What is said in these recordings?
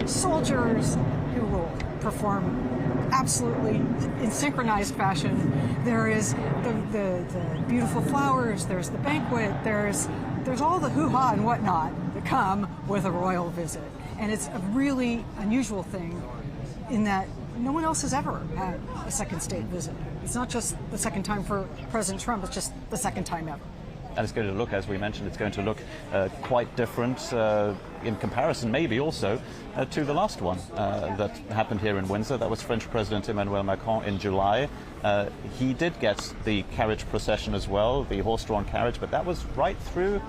soldiers who will perform absolutely in synchronized fashion. There is the beautiful flowers, there's the banquet, there's all the hoo-ha and whatnot that come with a royal visit. And it's a really unusual thing in that no one else has ever had a second state visit. It's not just the second time for President Trump, it's just the second time ever. And it's going to look, as we mentioned, it's going to look quite different in comparison, maybe also, to the last one that happened here in Windsor. That was French President Emmanuel Macron in July. He did get the carriage procession as well, the horse-drawn carriage, but that was right through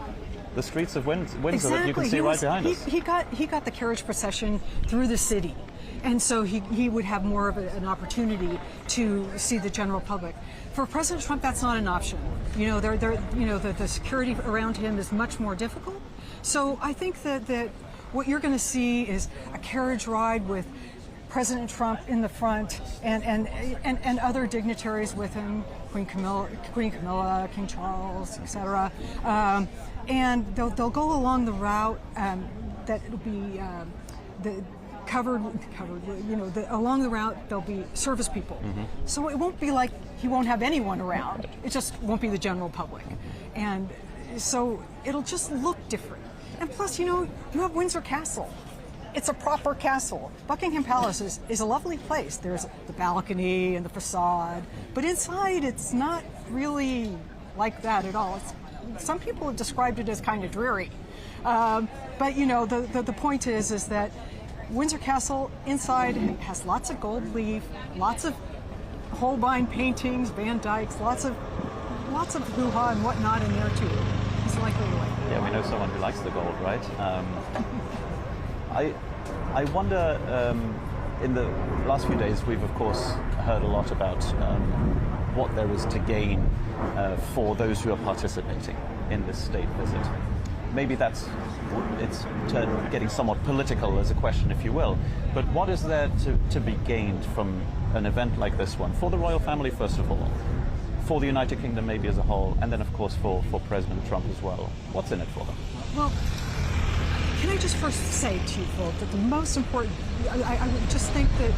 the streets of Windsor exactly. That you can see right behind us. He got the carriage procession through the city. And so he would have more of an opportunity to see the general public. For President Trump, that's not an option. You know, the security around him is much more difficult. So I think that what you're going to see is a carriage ride with President Trump in the front and other dignitaries with him, Queen Camilla, King Charles, etc. And they'll go along the route that will be covered, you know, along the route there'll be service people. Mm-hmm. So it won't be like he won't have anyone around. It just won't be the general public. And so it'll just look different. And plus, you know, you have Windsor Castle. It's a proper castle. Buckingham Palace is a lovely place. There's the balcony and the facade, but inside it's not really like that at all. Some people have described it as kind of dreary. But you know, the point is that Windsor Castle inside has lots of gold leaf, lots of Holbein paintings, Van Dyck's, lots of hoo-ha and whatnot in there too. It's likely to like that. Yeah, we know someone who likes the gold, right? I wonder, in the last few days, we've of course heard a lot about what there is to gain for those who are participating in this state visit. Maybe it's getting somewhat political as a question, if you will. But what is there to be gained from an event like this one? For the royal family, first of all. For the United Kingdom, maybe as a whole. And then, of course, for President Trump as well. What's in it for them? Well, can I just first say to you, Phil, that the most important... I would just think that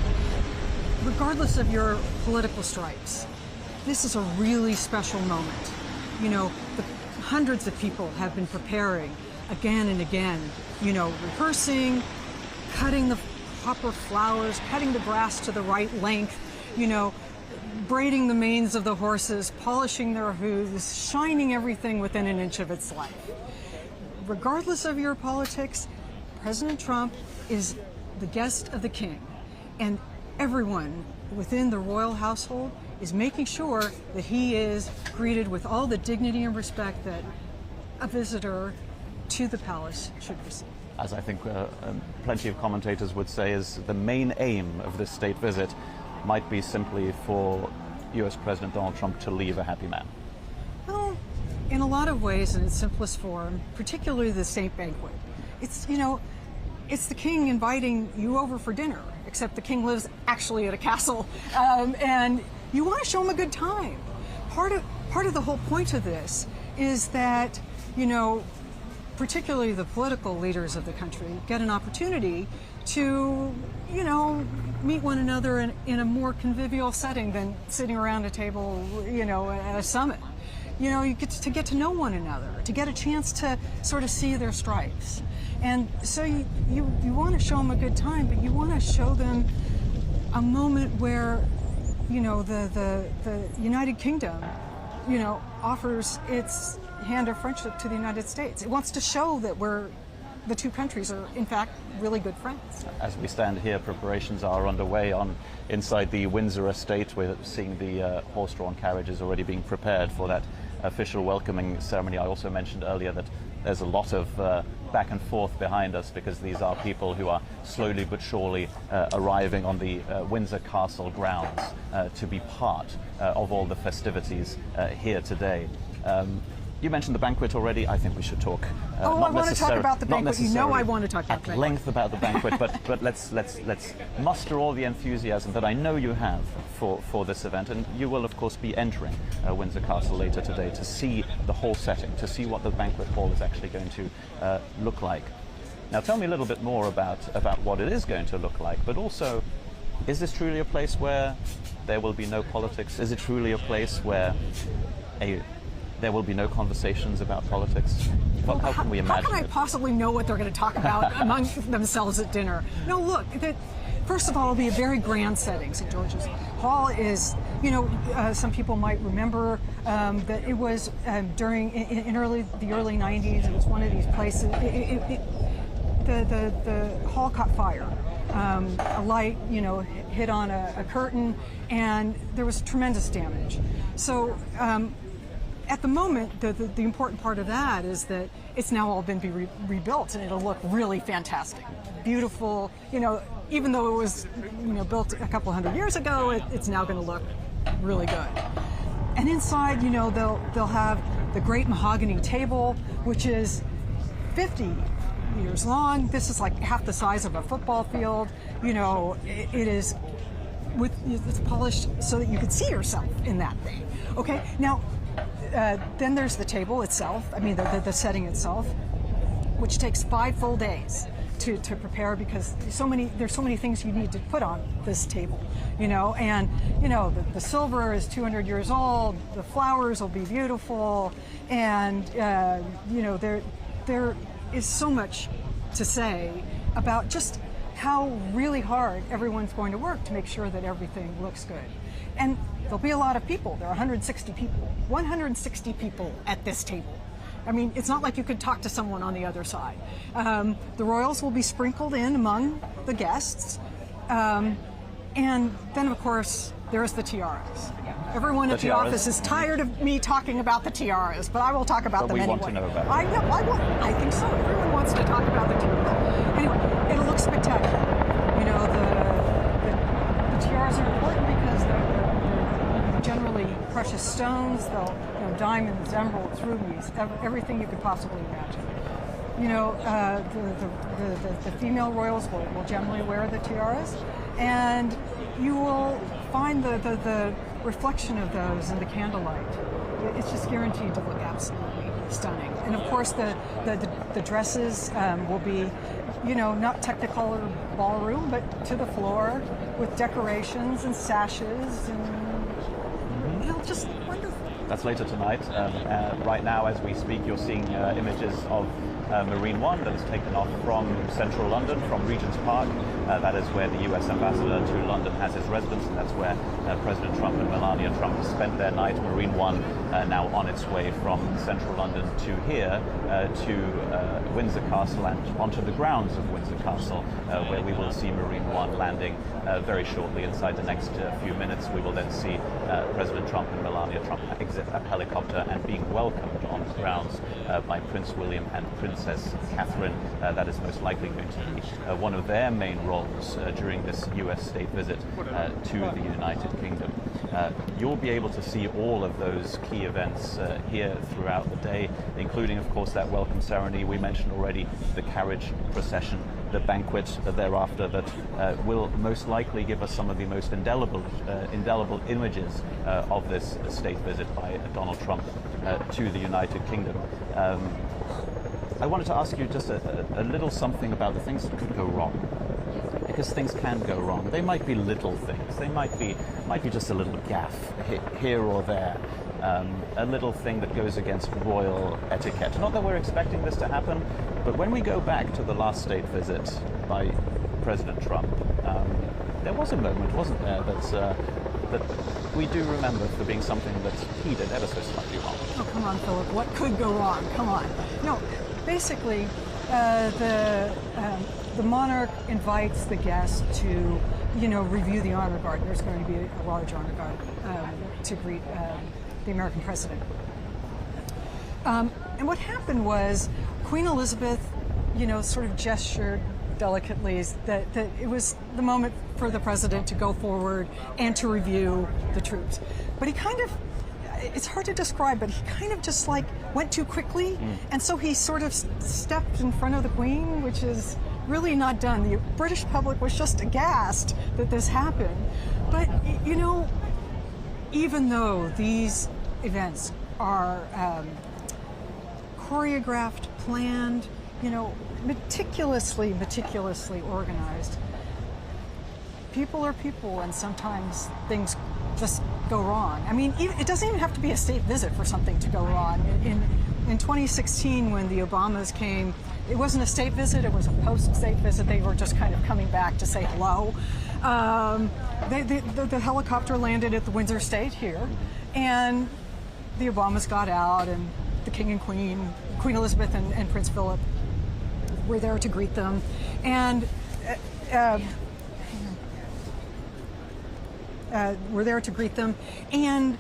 regardless of your political stripes, this is a really special moment. You know, hundreds of people have been preparing again and again, you know, rehearsing, cutting the proper flowers, cutting the grass to the right length, you know, braiding the manes of the horses, polishing their hooves, shining everything within an inch of its life. Regardless of your politics, President Trump is the guest of the king, and everyone within the royal household is making sure that he is greeted with all the dignity and respect that a visitor to the palace should receive. As I think plenty of commentators would say, is the main aim of this state visit might be simply for US President Donald Trump to leave a happy man. Well, in a lot of ways, in its simplest form, particularly the state banquet, it's, you know, it's the king inviting you over for dinner, except the king lives actually at a castle, and you want to show him a good time. Part of the whole point of this is that, you know, particularly the political leaders of the country get an opportunity to, you know, meet one another in a more convivial setting than sitting around a table, you know, at a summit. You know, you get to know one another, to get a chance to sort of see their stripes. And so you want to show them a good time, but you want to show them a moment where, you know, the United Kingdom, you know, offers its hand of friendship to the United States. It wants to show that the two countries are, in fact, really good friends. As we stand here, preparations are underway inside the Windsor estate. We're seeing the horse-drawn carriages already being prepared for that official welcoming ceremony. I also mentioned earlier that there's a lot of back and forth behind us because these are people who are slowly but surely arriving on the Windsor Castle grounds to be part of all the festivities here today. You mentioned the banquet already. I think we should talk. I want to talk about the banquet. You know I want to talk about the banquet. At length about the banquet, but let's muster all the enthusiasm that I know you have for this event, and you will of course be entering Windsor Castle later today to see the whole setting, to see what the banquet hall is actually going to look like. Now tell me a little bit more about what it is going to look like, but also, is this truly a place where there will be no politics? Is it truly a place where there will be no conversations about politics? How can we imagine How can I possibly know what they're going to talk about among themselves at dinner? No, look, first of all, it'll be a very grand setting. St. George's Hall is, some people might remember that it was during the early 90s. It was one of these places. The hall caught fire. A light, hit on a curtain, and there was tremendous damage. So at the moment, the important part of that is that it's now all been rebuilt, and it'll look really fantastic, beautiful. Even though it was built a couple hundred years ago, it's now going to look really good. And inside, they'll have the great mahogany table, which is 50 meters long. This is like half the size of a football field. It is it's polished so that you could see yourself in that thing. Okay, now then there's the table itself. I mean, the setting itself, which takes 5 full days to prepare, because there's so many things you need to put on this table. And the silver is 200 years old. The flowers will be beautiful, and there is so much to say about just how really hard everyone's going to work to make sure that everything looks good. And there'll be a lot of people. There are 160 people at this table. I mean, it's not like you could talk to someone on the other side. The royals will be sprinkled in among the guests. And then, of course, there's the tiaras. Everyone at the office is tired of me talking about the tiaras, but I will talk about them anyway. We want to know about them. I think so. Everyone wants to talk about the tiaras. Anyway, it'll look spectacular. The tiaras are important because they're generally precious stones. They'll, diamonds, emeralds, rubies, everything you could possibly imagine. The female royals will generally wear the tiaras, and you will find the reflection of those in the candlelight. It's just guaranteed to look absolutely stunning. And of course, the dresses will be, not Technicolor ballroom, but to the floor with decorations and sashes, and it'll just look wonderful. That's later tonight. Right now, as we speak, you're seeing images of Marine One that is taken off from central London, from Regent's Park. That is where the US ambassador to London has his residence, and that's where President Trump and Melania Trump spent their night. Marine One now on its way from central London to here, to Windsor Castle and onto the grounds of Windsor Castle, where we will see Marine One landing very shortly. Inside the next few minutes, we will then see President Trump and Melania Trump exit a helicopter and being welcomed on the grounds by Prince William and Princess Catherine. That is most likely going to be one of their main roles during this US state visit to the United Kingdom. You'll be able to see all of those key events here throughout the day, including, of course, that welcome ceremony we mentioned already, the carriage procession, the banquet thereafter that will most likely give us some of the most indelible images of this state visit by Donald Trump to the United Kingdom. I wanted to ask you just a little something about the things that could go wrong, because things can go wrong. They might be little things. They might be just a little gaffe here or there, a little thing that goes against royal etiquette. Not that we're expecting this to happen, but when we go back to the last state visit by President Trump, there was a moment, wasn't there, that we do remember for being something that he did ever so slightly wrong. Oh, come on, Philip. What could go wrong? Come on. No, basically, the monarch invites the guests to, review the honor guard. There's going to be a large honor guard to greet the American president. And what happened was Queen Elizabeth, sort of gestured delicately that it was the moment for the president to go forward and to review the troops. But he kind of, it's hard to describe, but he kind of just went too quickly. And so he sort of stepped in front of the Queen, which is really not done. The British public was just aghast that this happened. But, even though these events are choreographed, planned, meticulously organized. People are people, and sometimes things just go wrong. I mean, it doesn't even have to be a state visit for something to go wrong. In 2016, when the Obamas came, it wasn't a state visit, it was a post-state visit. They were just kind of coming back to say hello. The helicopter landed at the Windsor Estate here, and the Obamas got out, and the King and Queen, Queen Elizabeth and Prince Philip were there to greet them. And and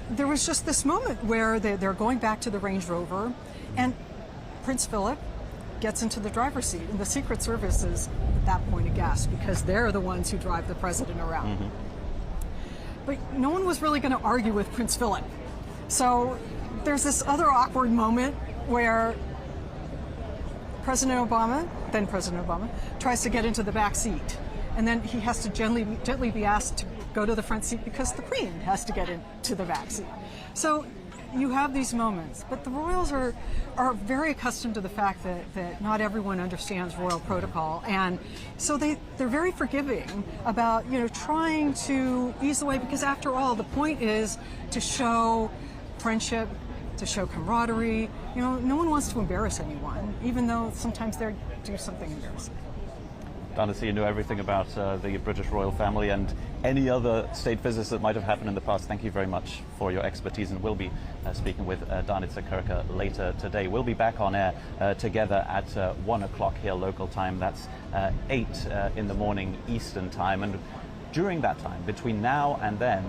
there was just this moment where they're going back to the Range Rover, and Prince Philip gets into the driver's seat, and the Secret Service is at that point aghast because they're the ones who drive the president around. Mm-hmm. But no one was really going to argue with Prince Philip. So there's this other awkward moment where then President Obama, tries to get into the back seat. And then he has to gently be asked to go to the front seat because the Queen has to get into the back seat. So you have these moments, but the royals are very accustomed to the fact that not everyone understands royal protocol, and so they're very forgiving about trying to ease the way, because after all, the point is to show friendship, to show camaraderie. No one wants to embarrass anyone, even though sometimes they do something embarrassing. Dana, you know everything about the British royal family and any other state visits that might have happened in the past. Thank you very much for your expertise, and we'll be speaking with Danica Kirker later today. We'll be back on air together at 1 o'clock here local time. That's 8 in the morning Eastern time. And during that time, between now and then,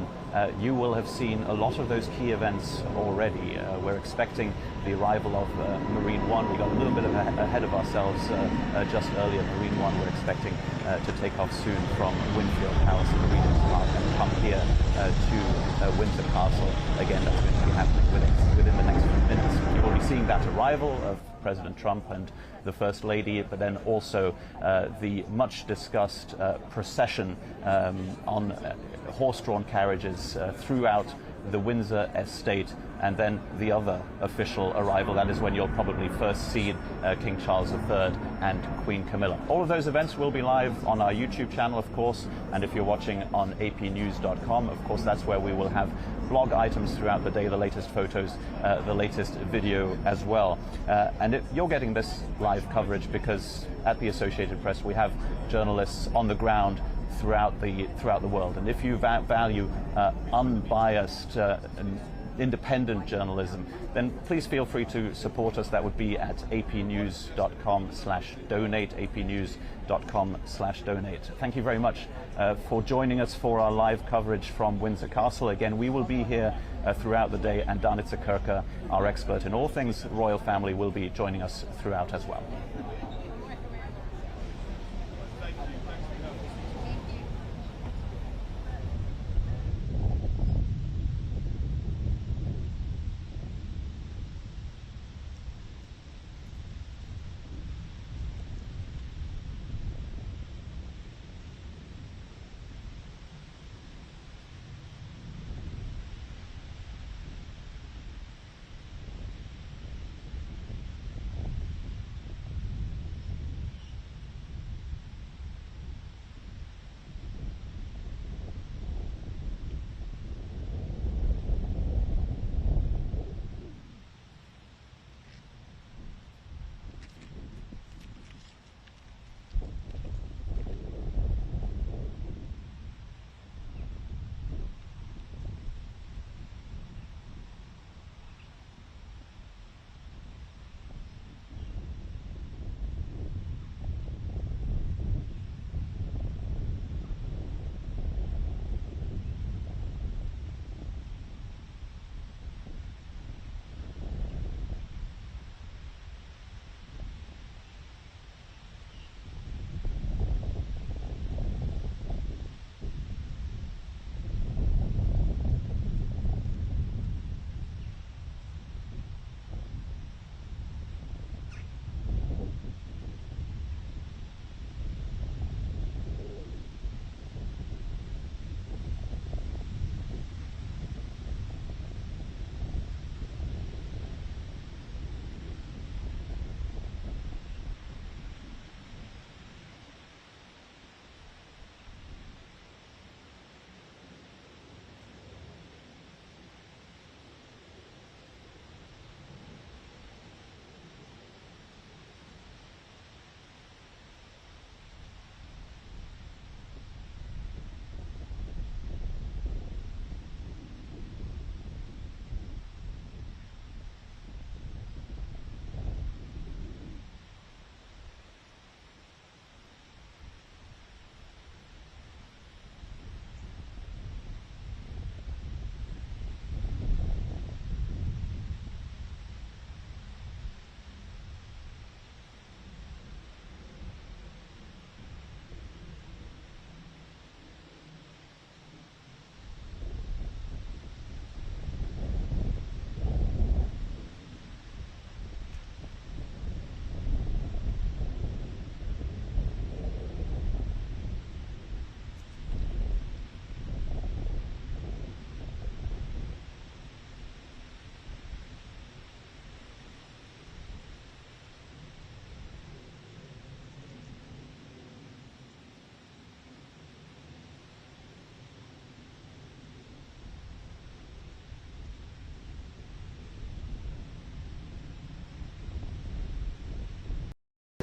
you will have seen a lot of those key events already. We're expecting the arrival of Marine One. We got a little bit ahead of ourselves just earlier. Marine One we're expecting to take off soon from Winfield House in Regent's Park and come here to Windsor Castle. Again, that's going to be happening within the next few minutes. You will be seeing that arrival of President Trump and the First Lady, but then also the much discussed procession on horse-drawn carriages throughout the Windsor estate, and then the other official arrival. That is when you'll probably first see King Charles III and Queen Camilla. All of those events will be live on our YouTube channel, of course, and if you're watching on apnews.com, of course, that's where we will have blog items throughout the day, the latest photos, the latest video as well. And you're getting this live coverage because at the Associated Press we have journalists on the ground throughout the world. And if you value unbiased and independent journalism, then please feel free to support us. That would be at apnews.com/donate, apnews.com/donate. Thank you very much for joining us for our live coverage from Windsor Castle. Again, we will be here throughout the day, and Danica Kirker, our expert in all things royal family, will be joining us throughout as well.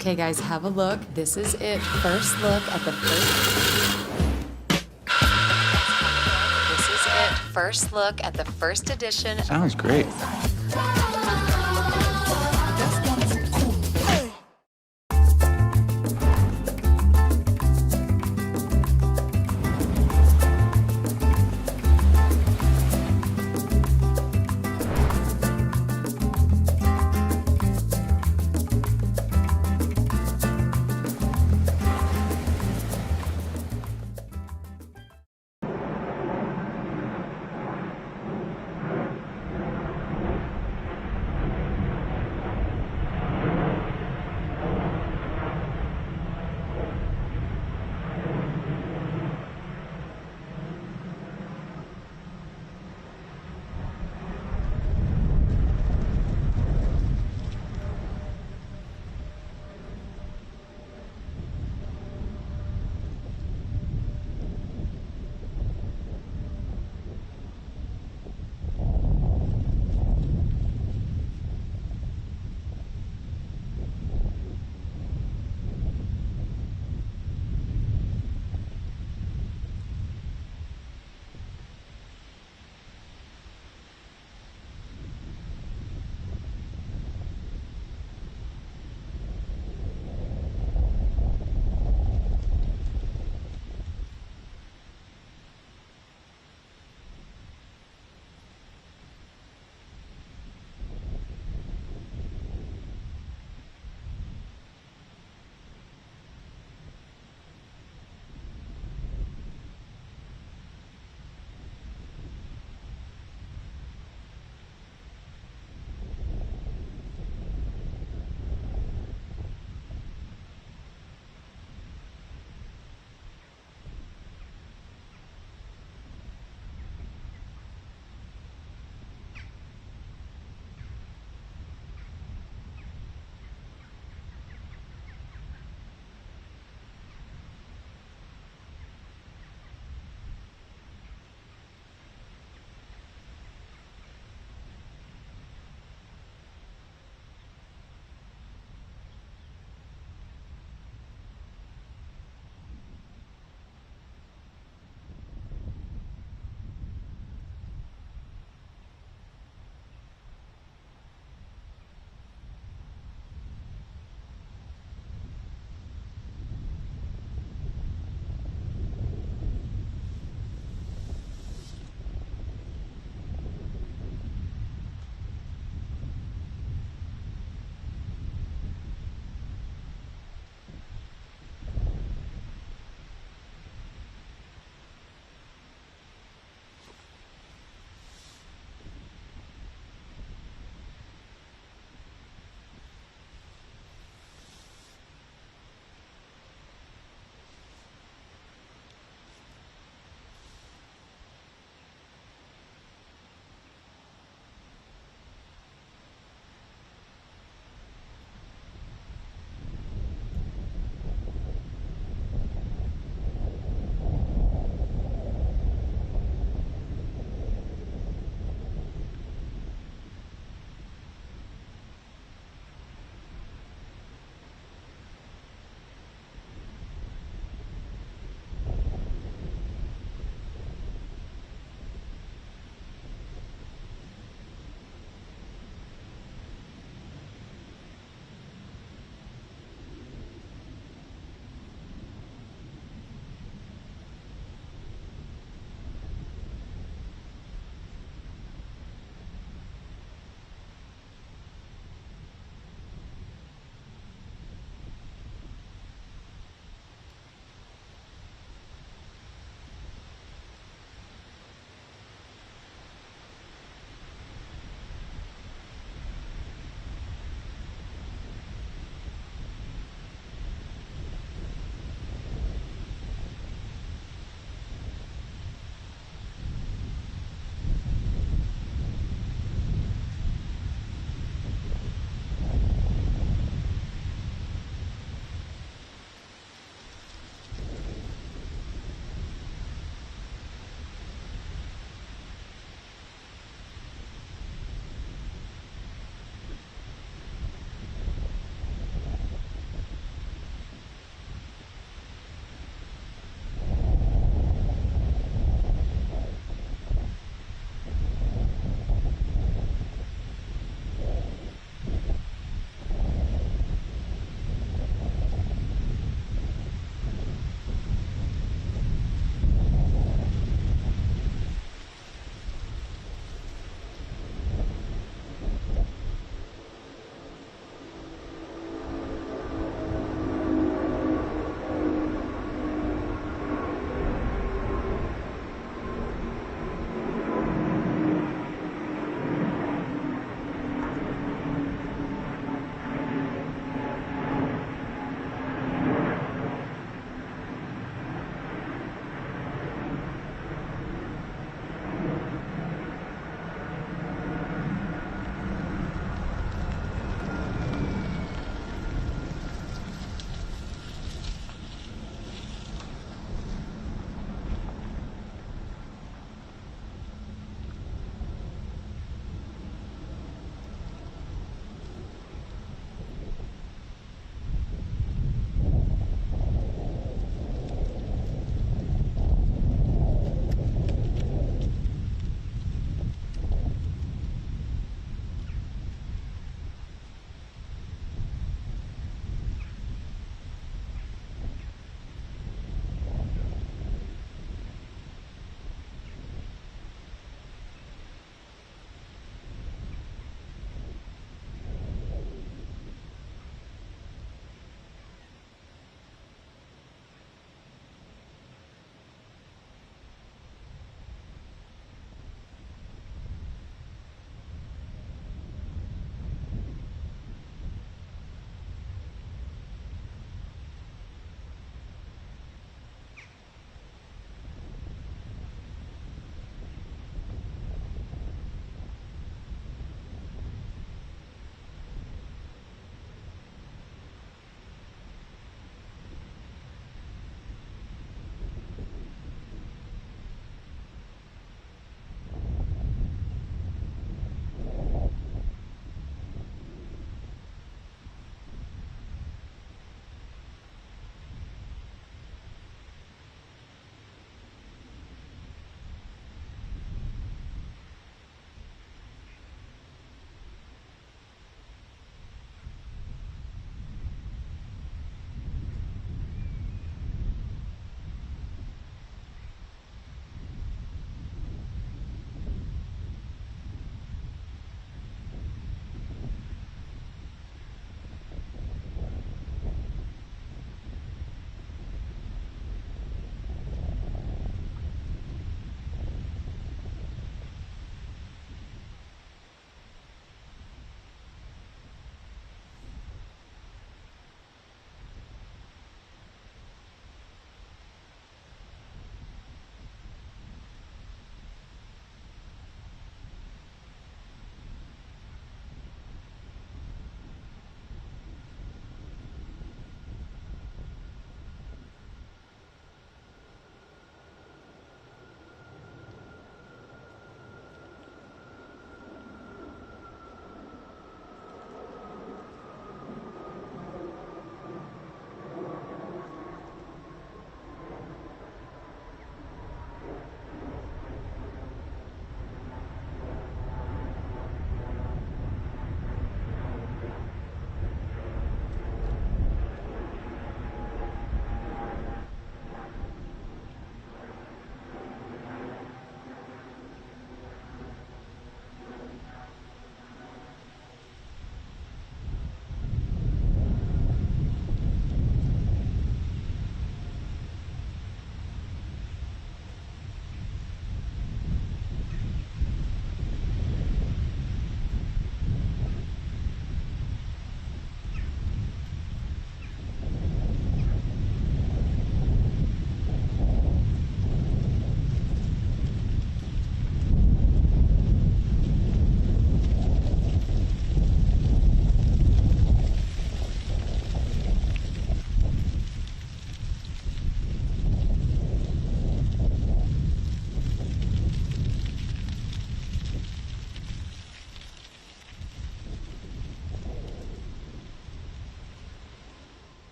Okay, guys, have a look. This is it. First look at the first look at the first edition. Sounds great.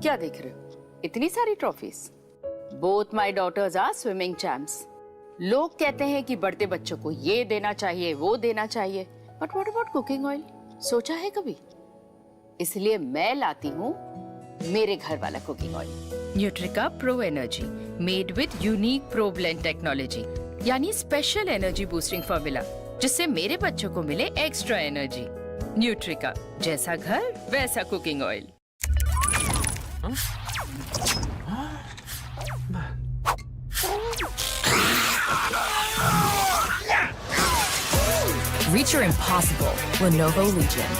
क्या देख रहे हो? इतनी सारी trophies. Both my daughters are swimming champs. लोग कहते हैं कि बढ़ते बच्चों को ये देना चाहिए, वो देना चाहिए। But what about cooking oil? सोचा है कभी? इसलिए मैं लाती हूँ मेरे घर वाला cooking oil. Nutrika pro energy made with unique pro blend technology, यानी स्पेशल एनर्जी बूस्टिंग फॉर्मूला, जिससे मेरे बच्चों को मिले एक्स्ट्रा एनर्जी। न्यूट्रिका, जैसा घर वैसा cooking oil. Reach your impossible. Lenovo Legion.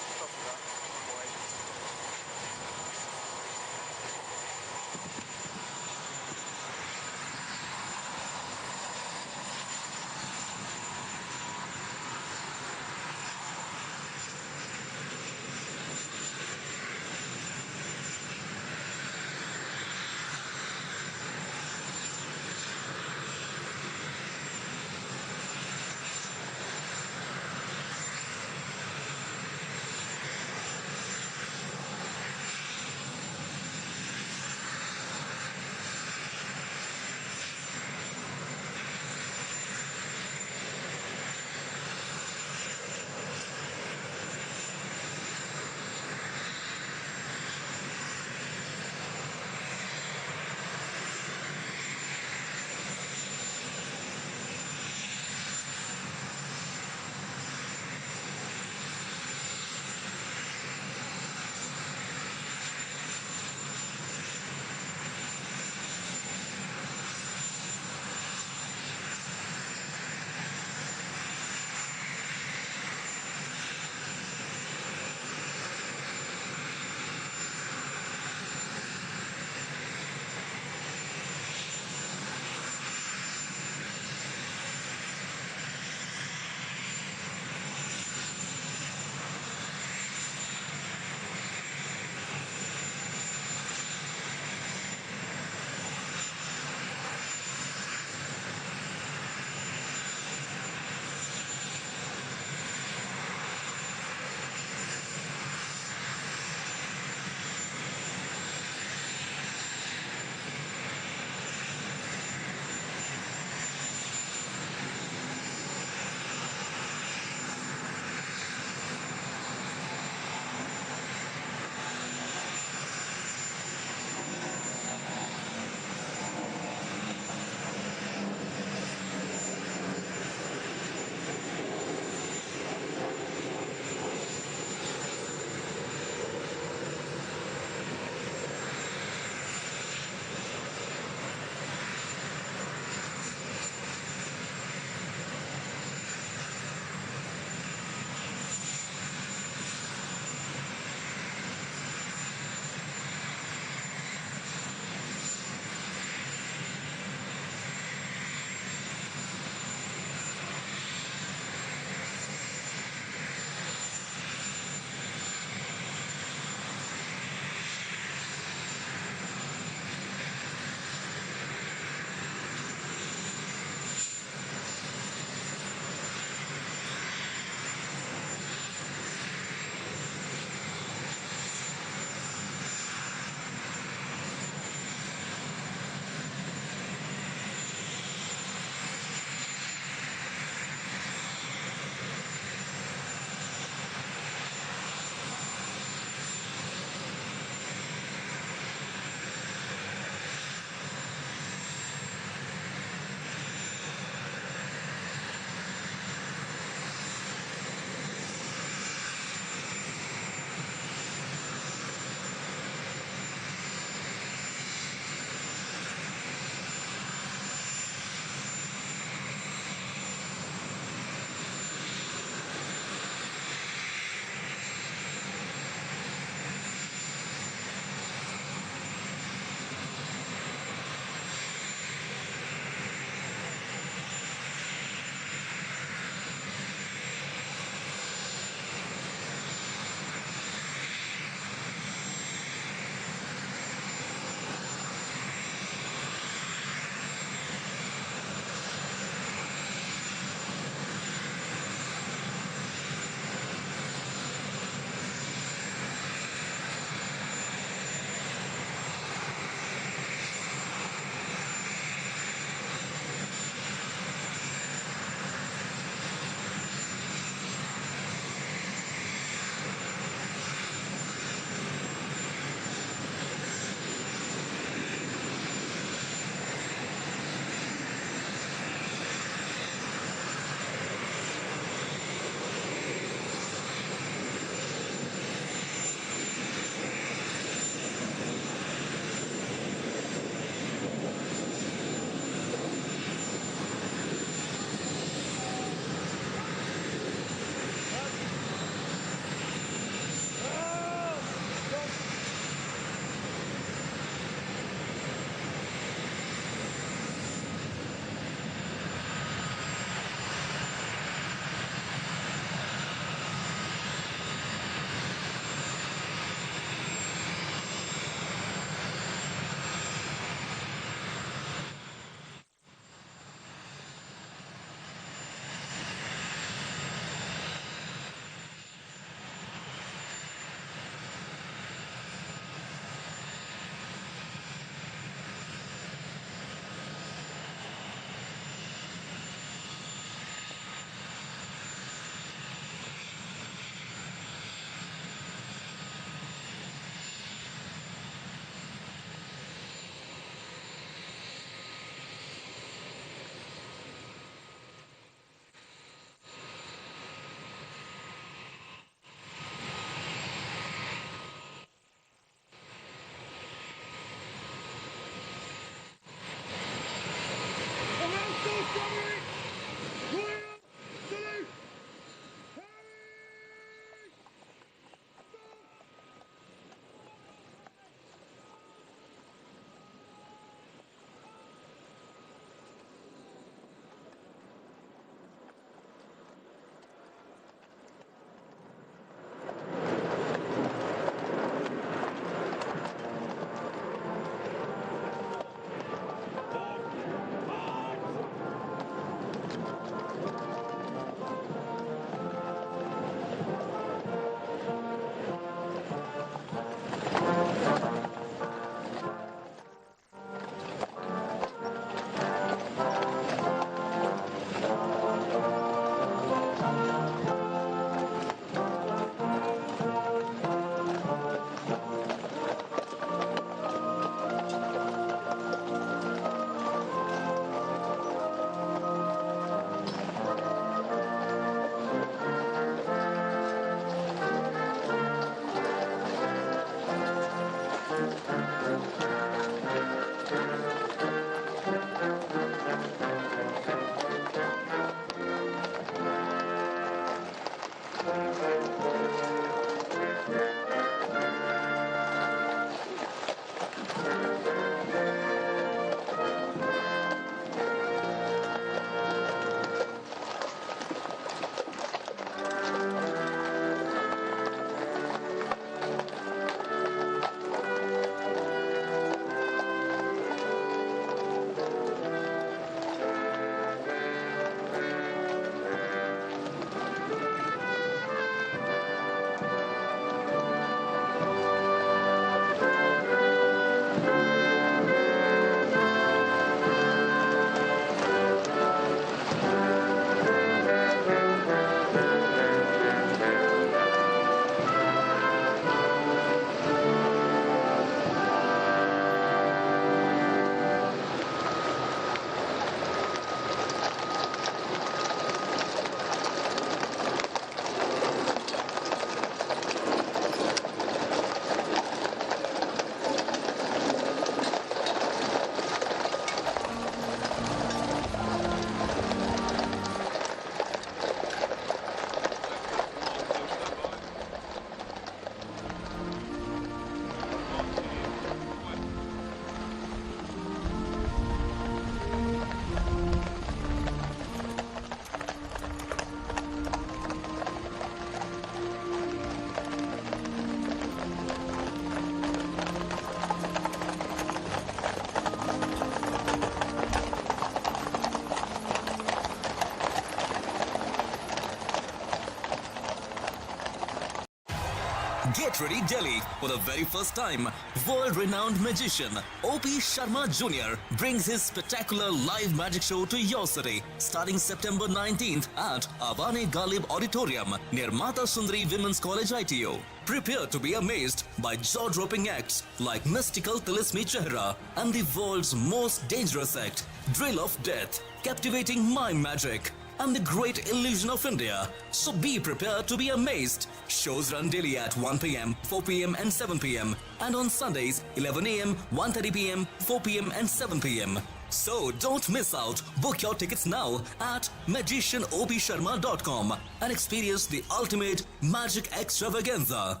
Get ready Delhi for the very first time. World-renowned magician O.P. Sharma Jr. brings his spectacular live magic show to your city starting September 19th at Avane Galib Auditorium near Mata Sundari Women's College ITO. Prepare to be amazed by jaw-dropping acts like mystical Tilismi Chehra and the world's most dangerous act, Drill of Death, captivating mime magic, and the great illusion of India. So be prepared to be amazed. Shows run daily at 1 p.m., 4 p.m. and 7 p.m. and on Sundays 11 a.m., 1:30 p.m., 4 p.m. and 7 p.m. So don't miss out. Book your tickets now at magicianopsharma.com and experience the ultimate magic extravaganza.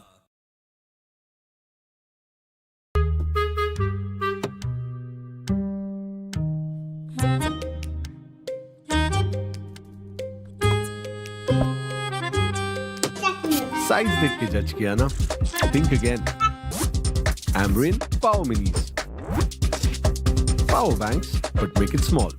Size देख के जज किया ना? Think again. Amrin Power Minis. Power banks, but make it small.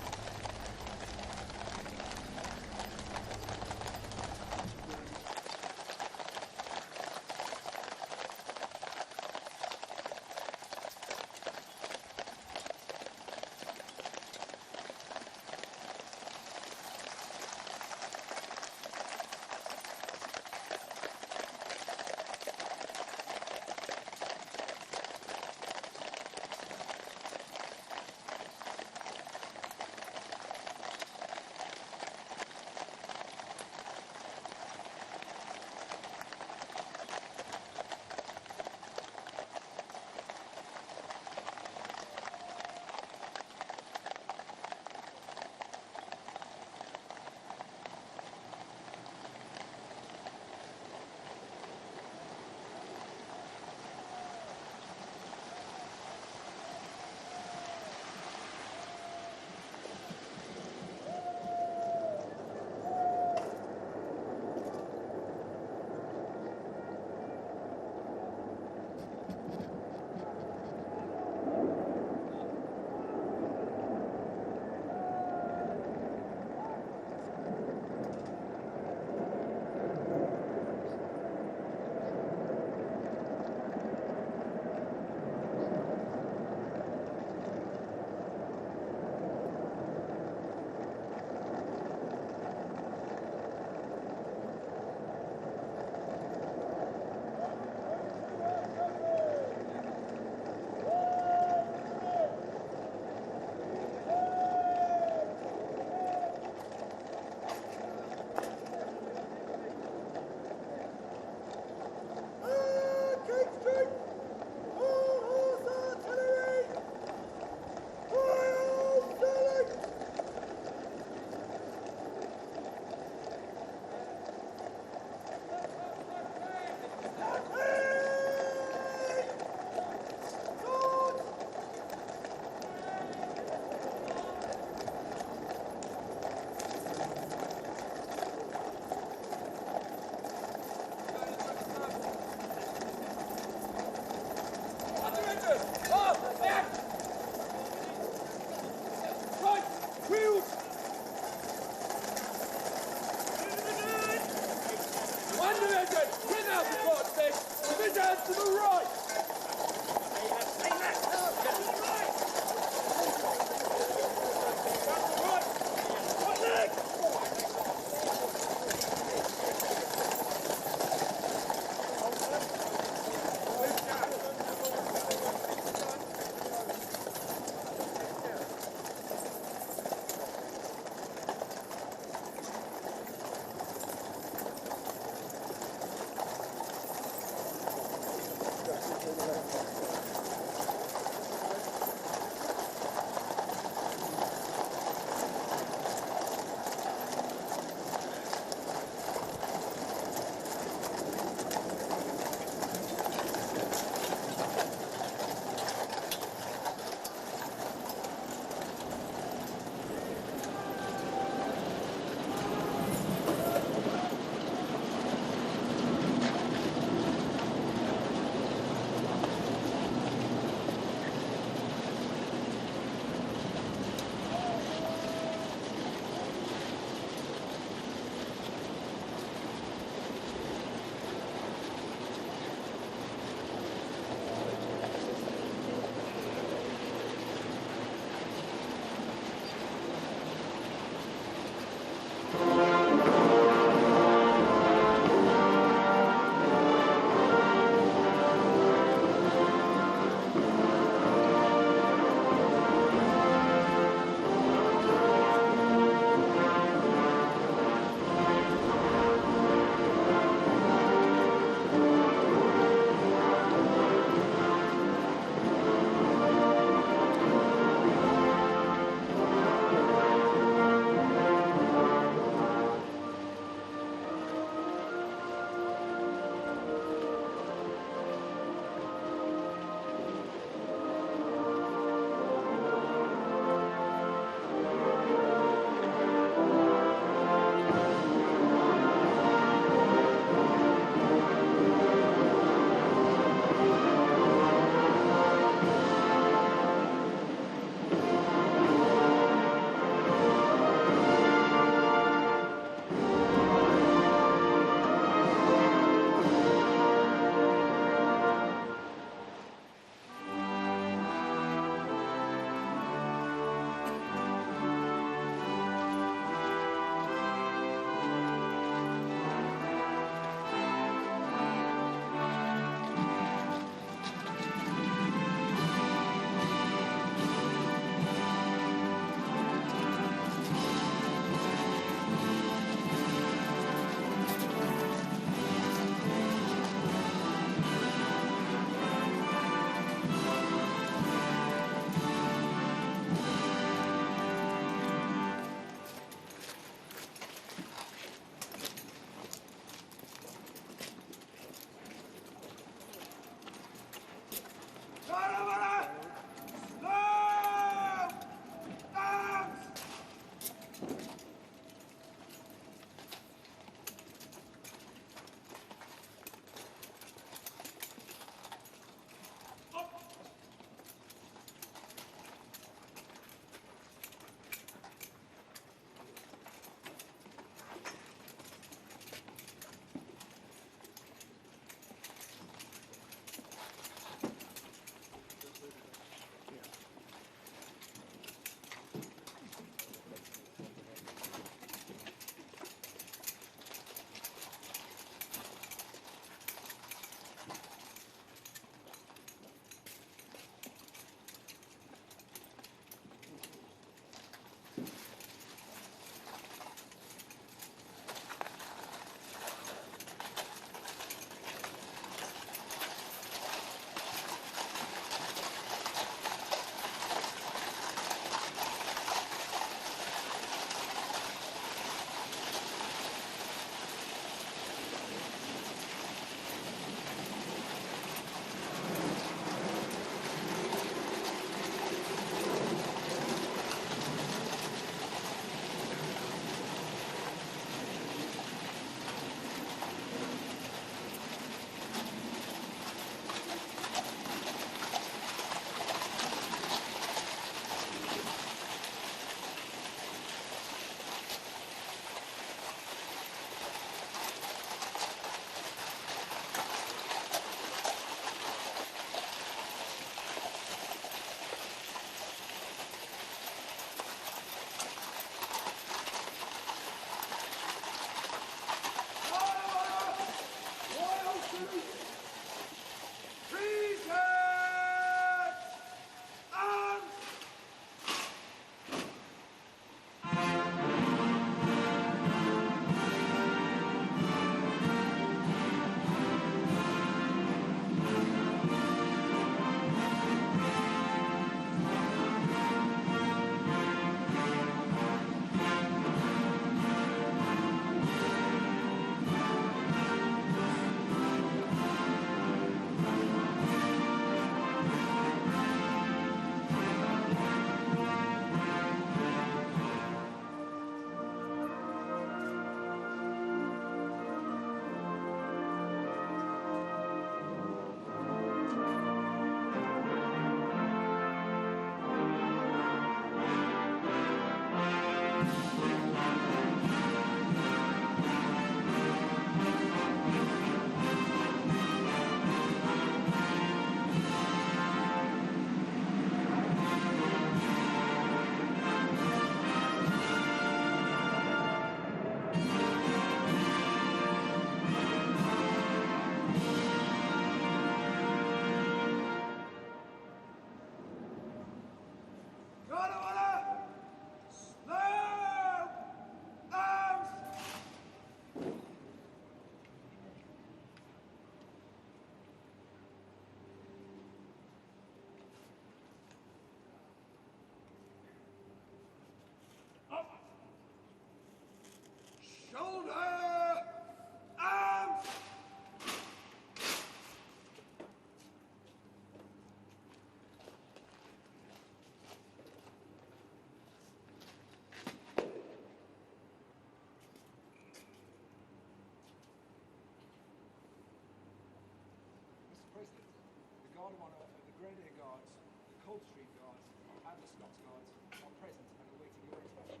Guard of Honour of the Grenadier Guards, the Coldstream Guards, and the Scots Guards are present and awaiting your inspection.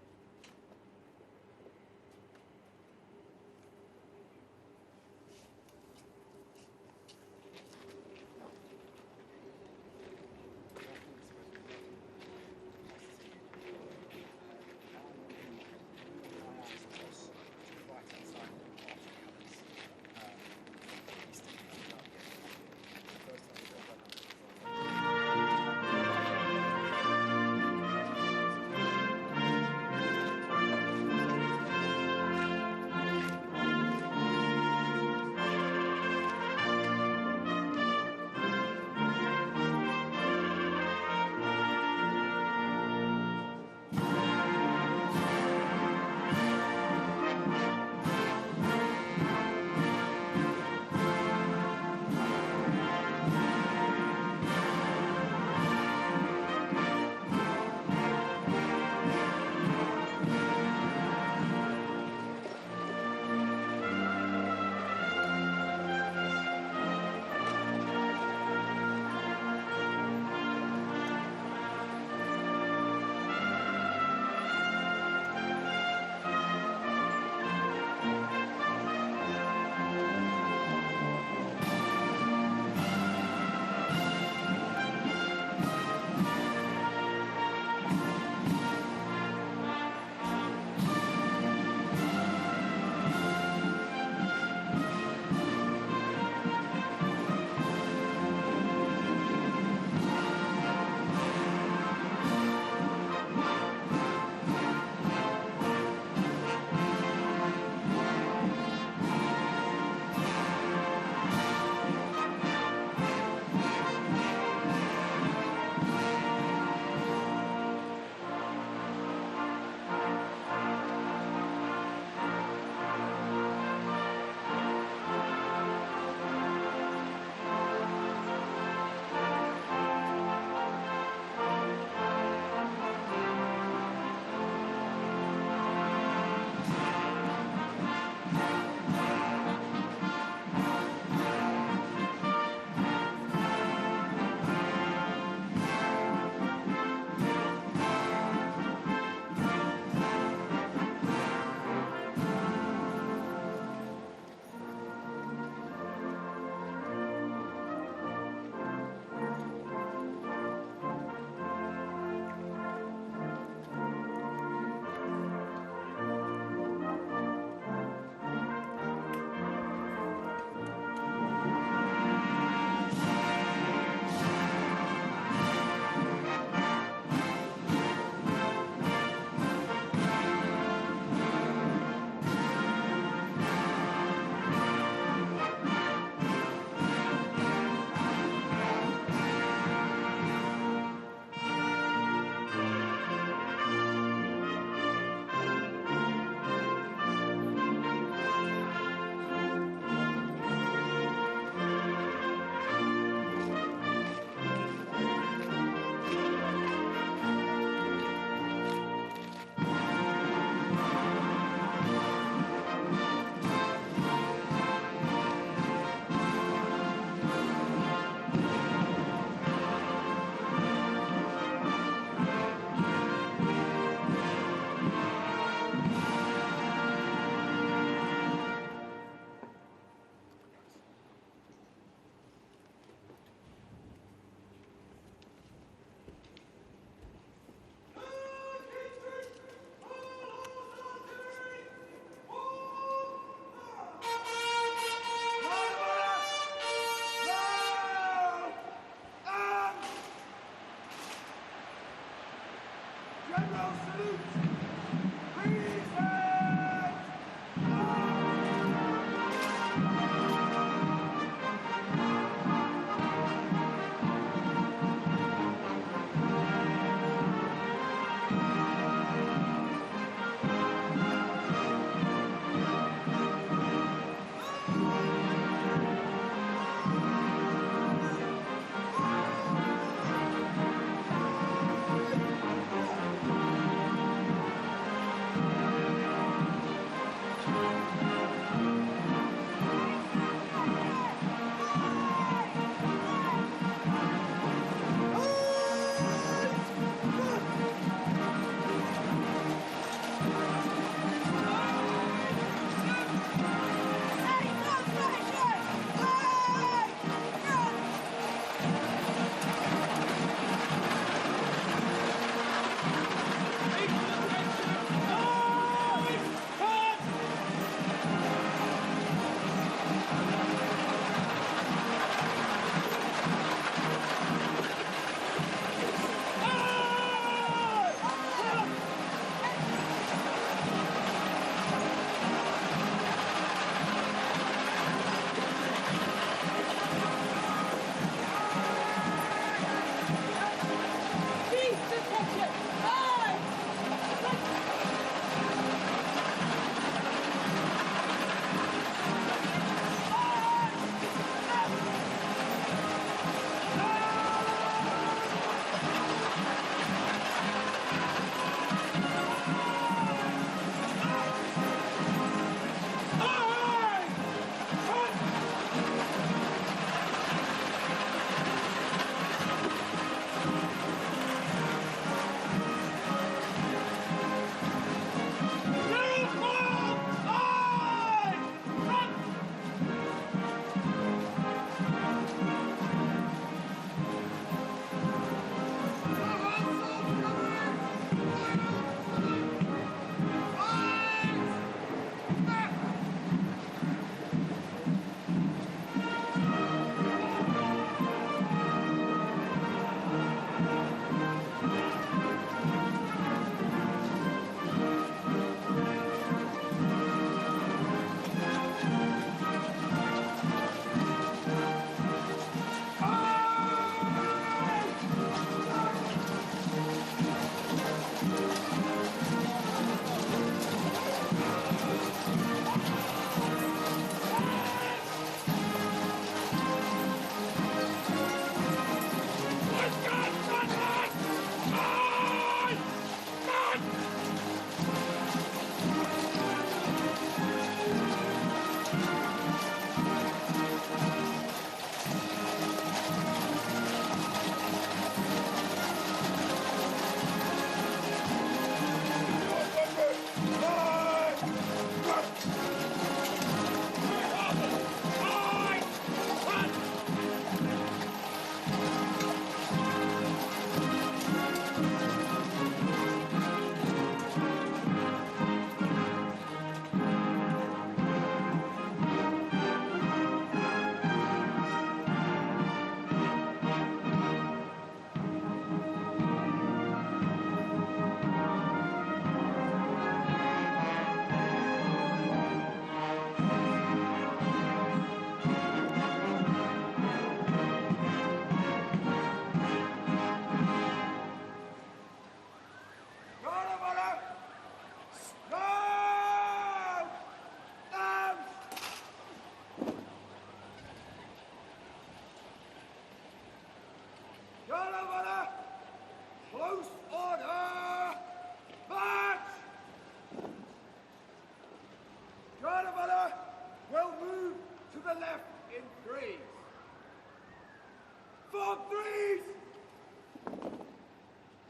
4 3s!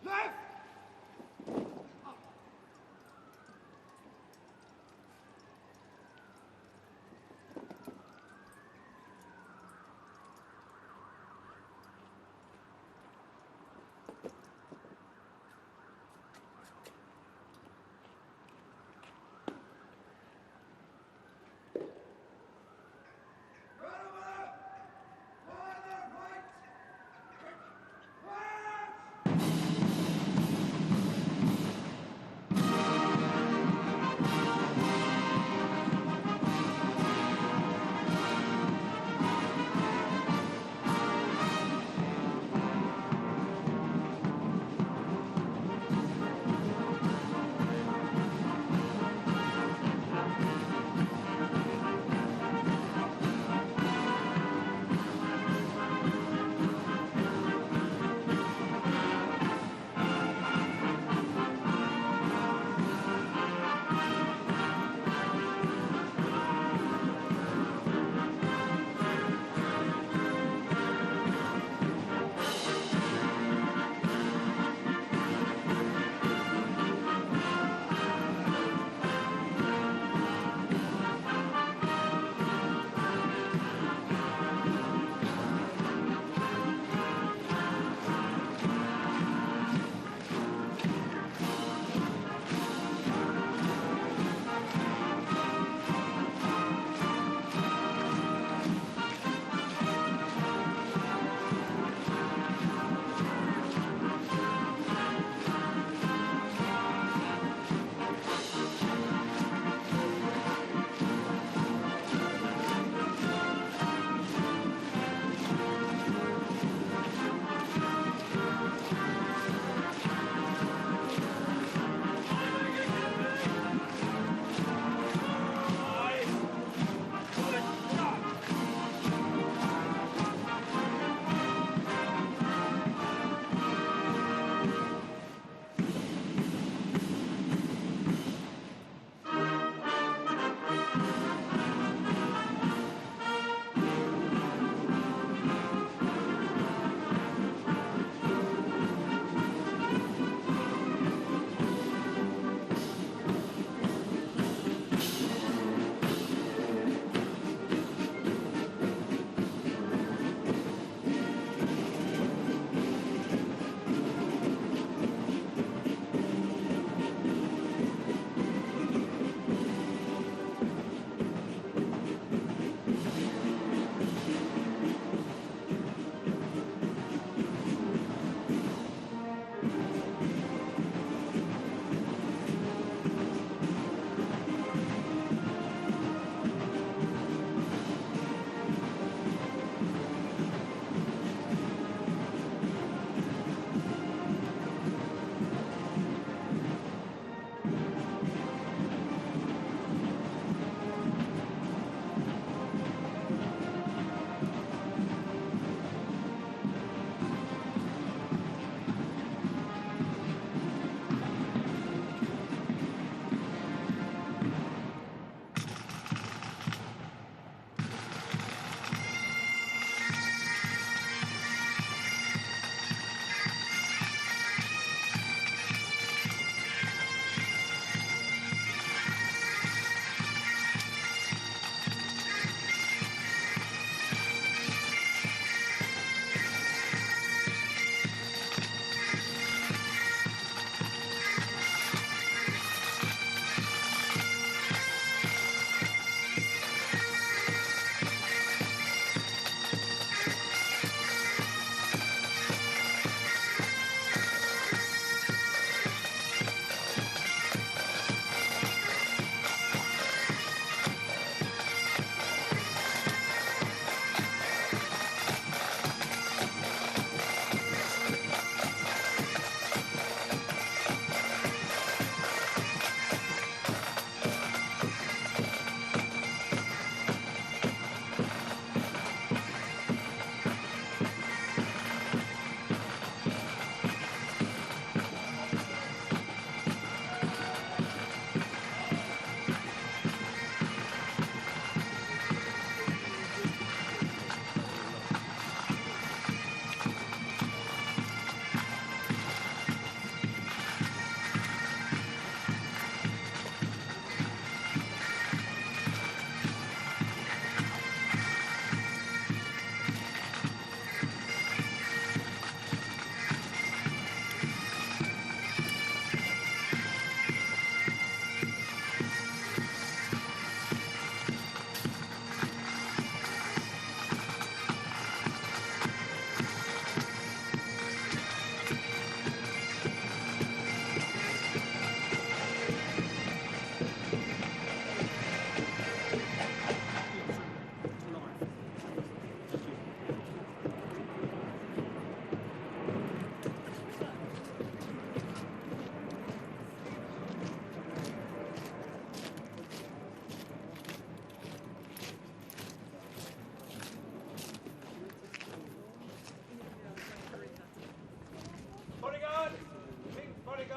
Left!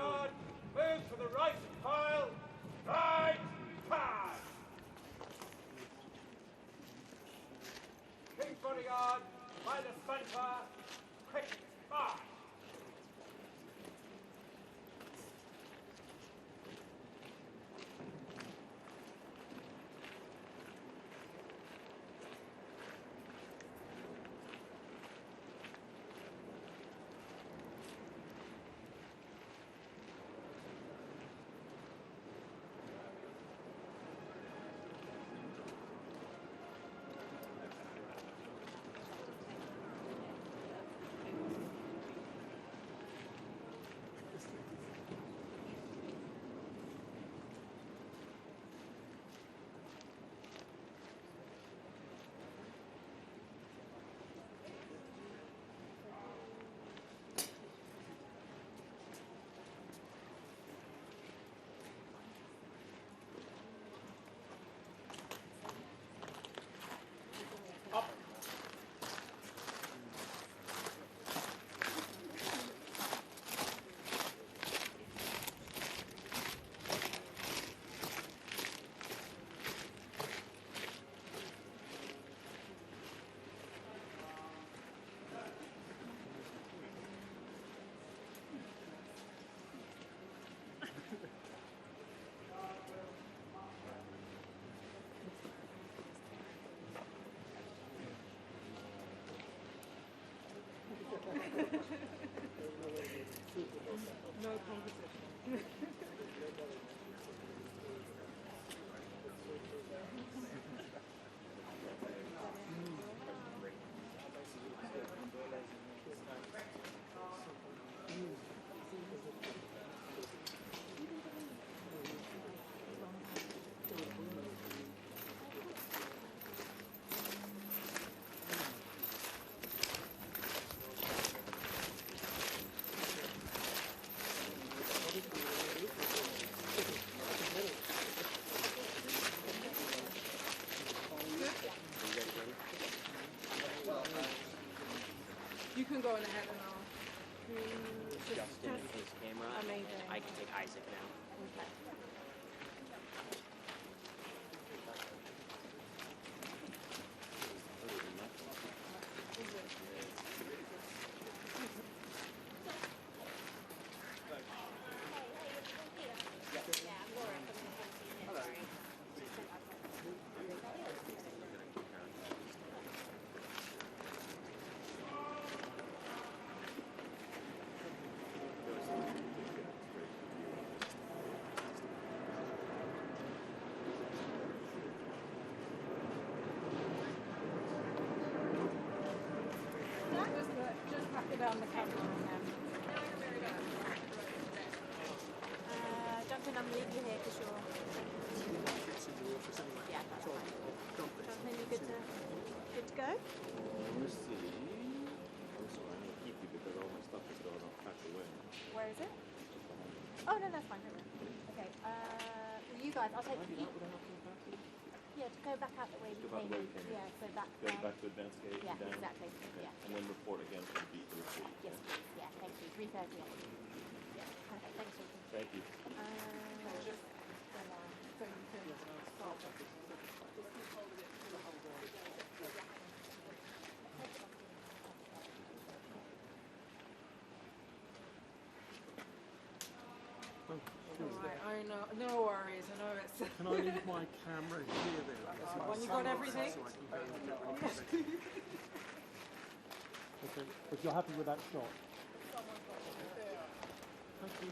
bodyguard, move to the right pile. Right pile. King's bodyguard, by the centre. Quick, march. No competition. You can go in ahead and I'll. Justin and his camera. Amazing. I can take Isaac now. Okay. Just back it down the camera and then. Duncan, I'm leaving you here because you're... Yeah, that's fine. Duncan, you good to go? Where is it? Oh, no, that's fine. Don't worry. Okay, well, you guys, I'll take you. Yeah, to go back out the way we came in. Yeah, so back. Go back to advanced gate. Yeah, down. exactly. Okay. Yeah. And then report again to the beat to the street. Yes, please. Yeah, thank you. 3:30. Yeah, perfect. Thanks, Jason. Thank you. Just go on. So you can start. Just keep holding it for the whole day. Right, I know. No worries. I know it's. Can I leave my camera here then? When you got everything. Okay, but you're happy with that shot? Thank you.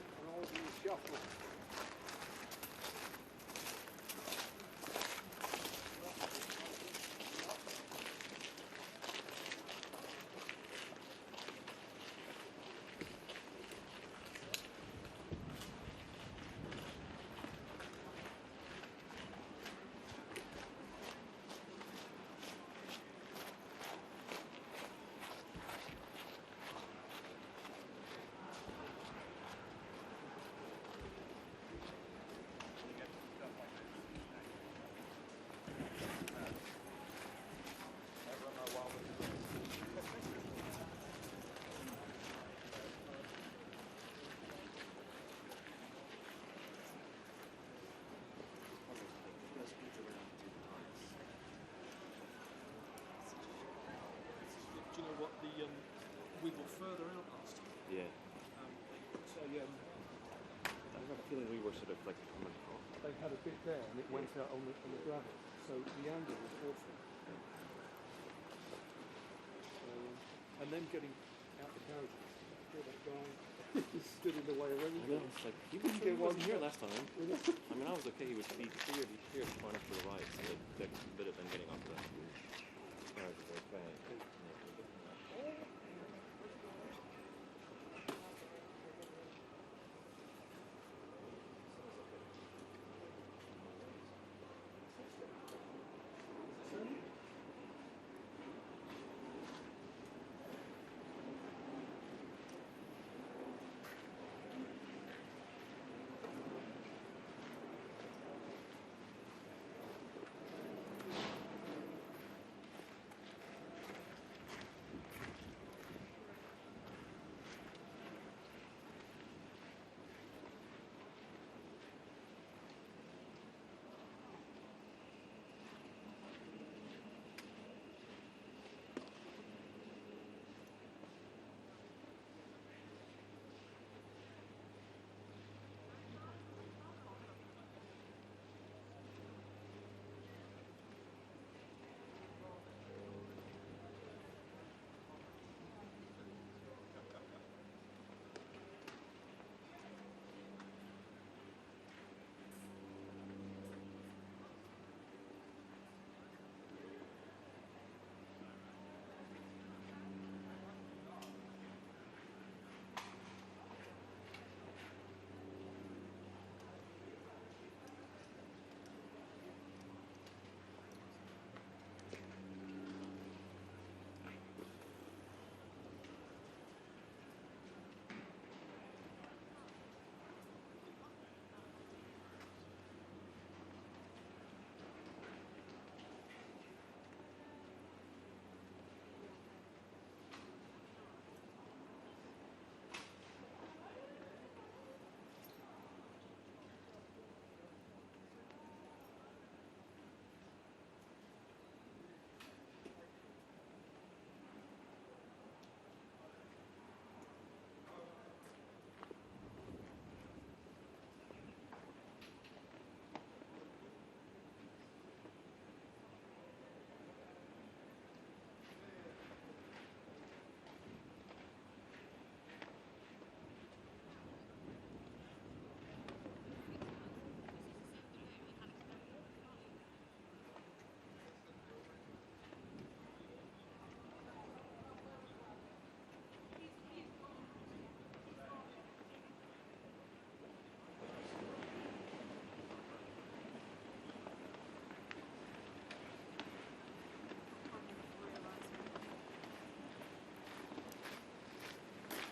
wiggle further out last time. Yeah. So I have a feeling we were sort of like coming across. They had a bit there and it went out on the gravel, so the angle was awful. So, and then getting out the carriage, that guy stood in the way of everything. I know, it's like, he wasn't here last time. I mean, I was okay, he cleared far enough to the right, so the bit of them getting off the carriage was okay.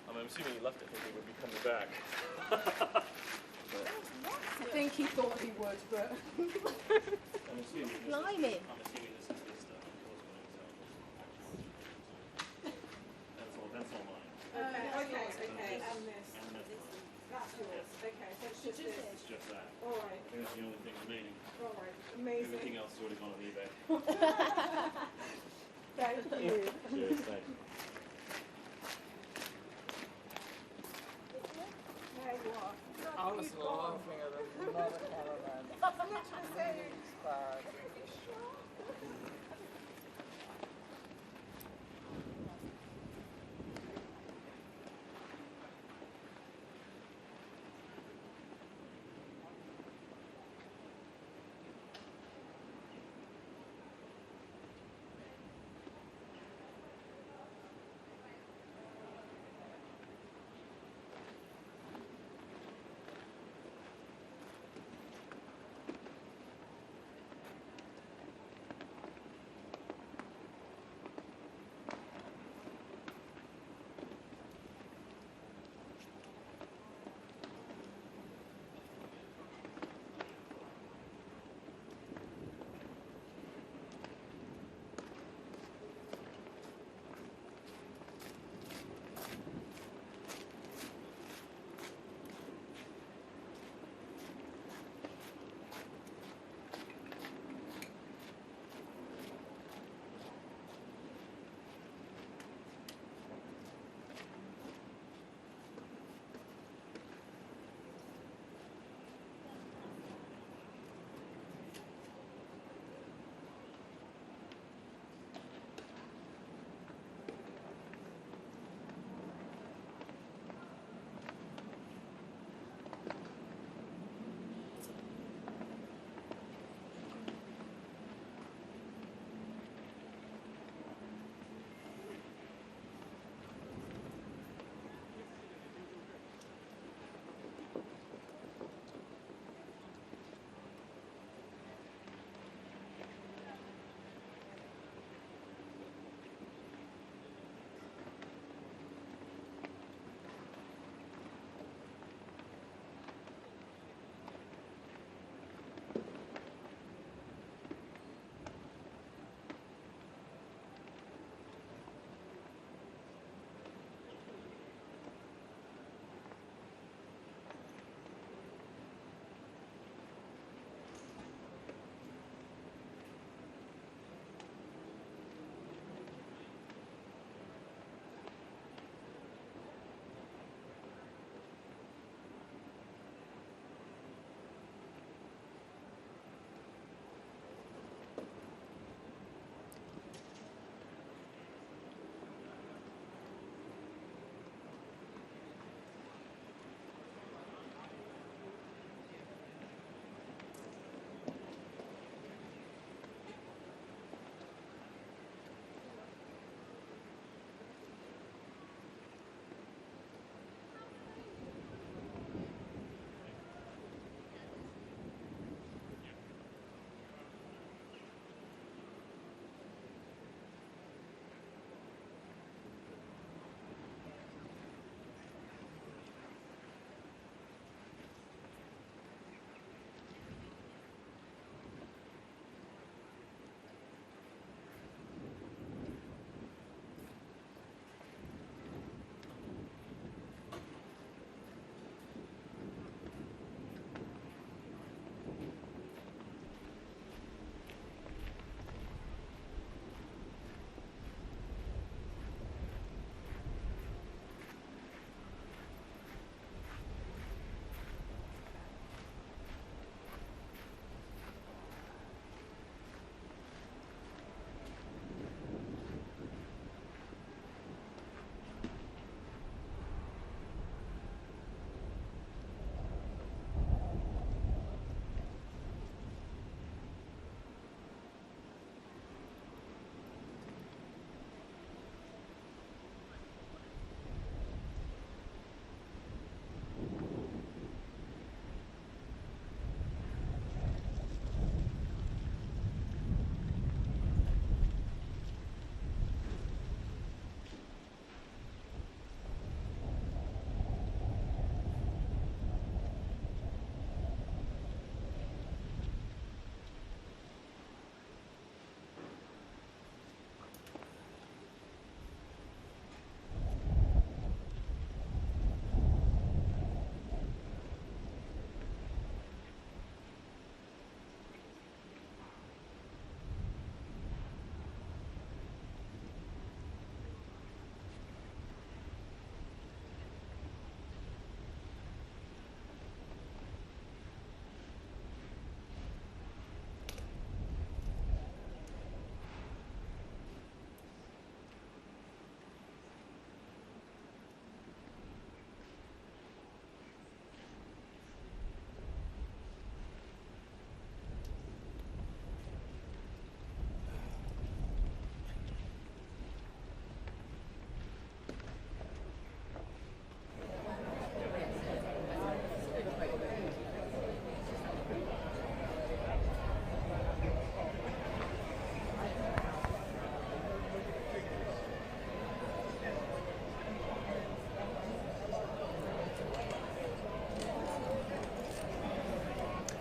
I'm assuming he left it thinking we'd be coming back. I think he thought he would, but... I'm assuming this Blimey. is his stuff. That's all mine. Okay, and this. And this. That's yours. Okay, so it's just this. It's just that. All right. That's the only thing remaining. All right, amazing. Everything else has already gone on eBay. Thank you. Cheers, thanks. There you are. I was laughing at another caravan. Literally saying,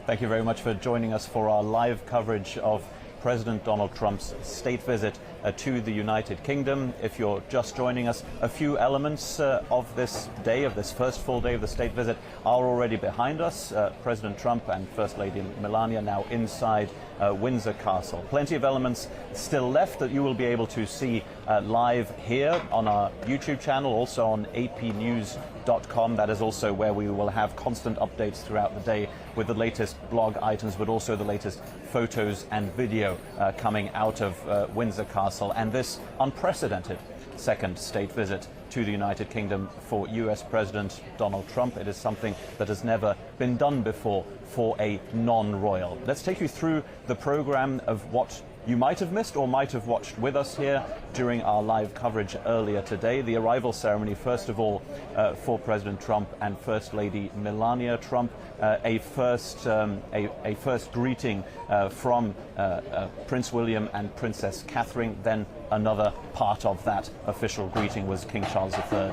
Thank you very much for joining us for our live coverage of President Donald Trump's state visit to the United Kingdom. If you're just joining us, a few elements of this day, of this first full day of the state visit, are already behind us. President Trump and First Lady Melania now inside Windsor Castle. Plenty of elements still left that you will be able to see live here on our YouTube channel, also on apnews.com. That is also where we will have constant updates throughout the day with the latest blog items, but also the latest photos and video coming out of Windsor Castle and this unprecedented second state visit to the United Kingdom for US President Donald Trump. It is something that has never been done before for a non-royal. Let's take you through the program of what you might have missed or might have watched with us here during our live coverage earlier today. The arrival ceremony, first of all, for President Trump and First Lady Melania Trump. A first greeting from Prince William and Princess Catherine. Then another part of that official greeting was King Charles III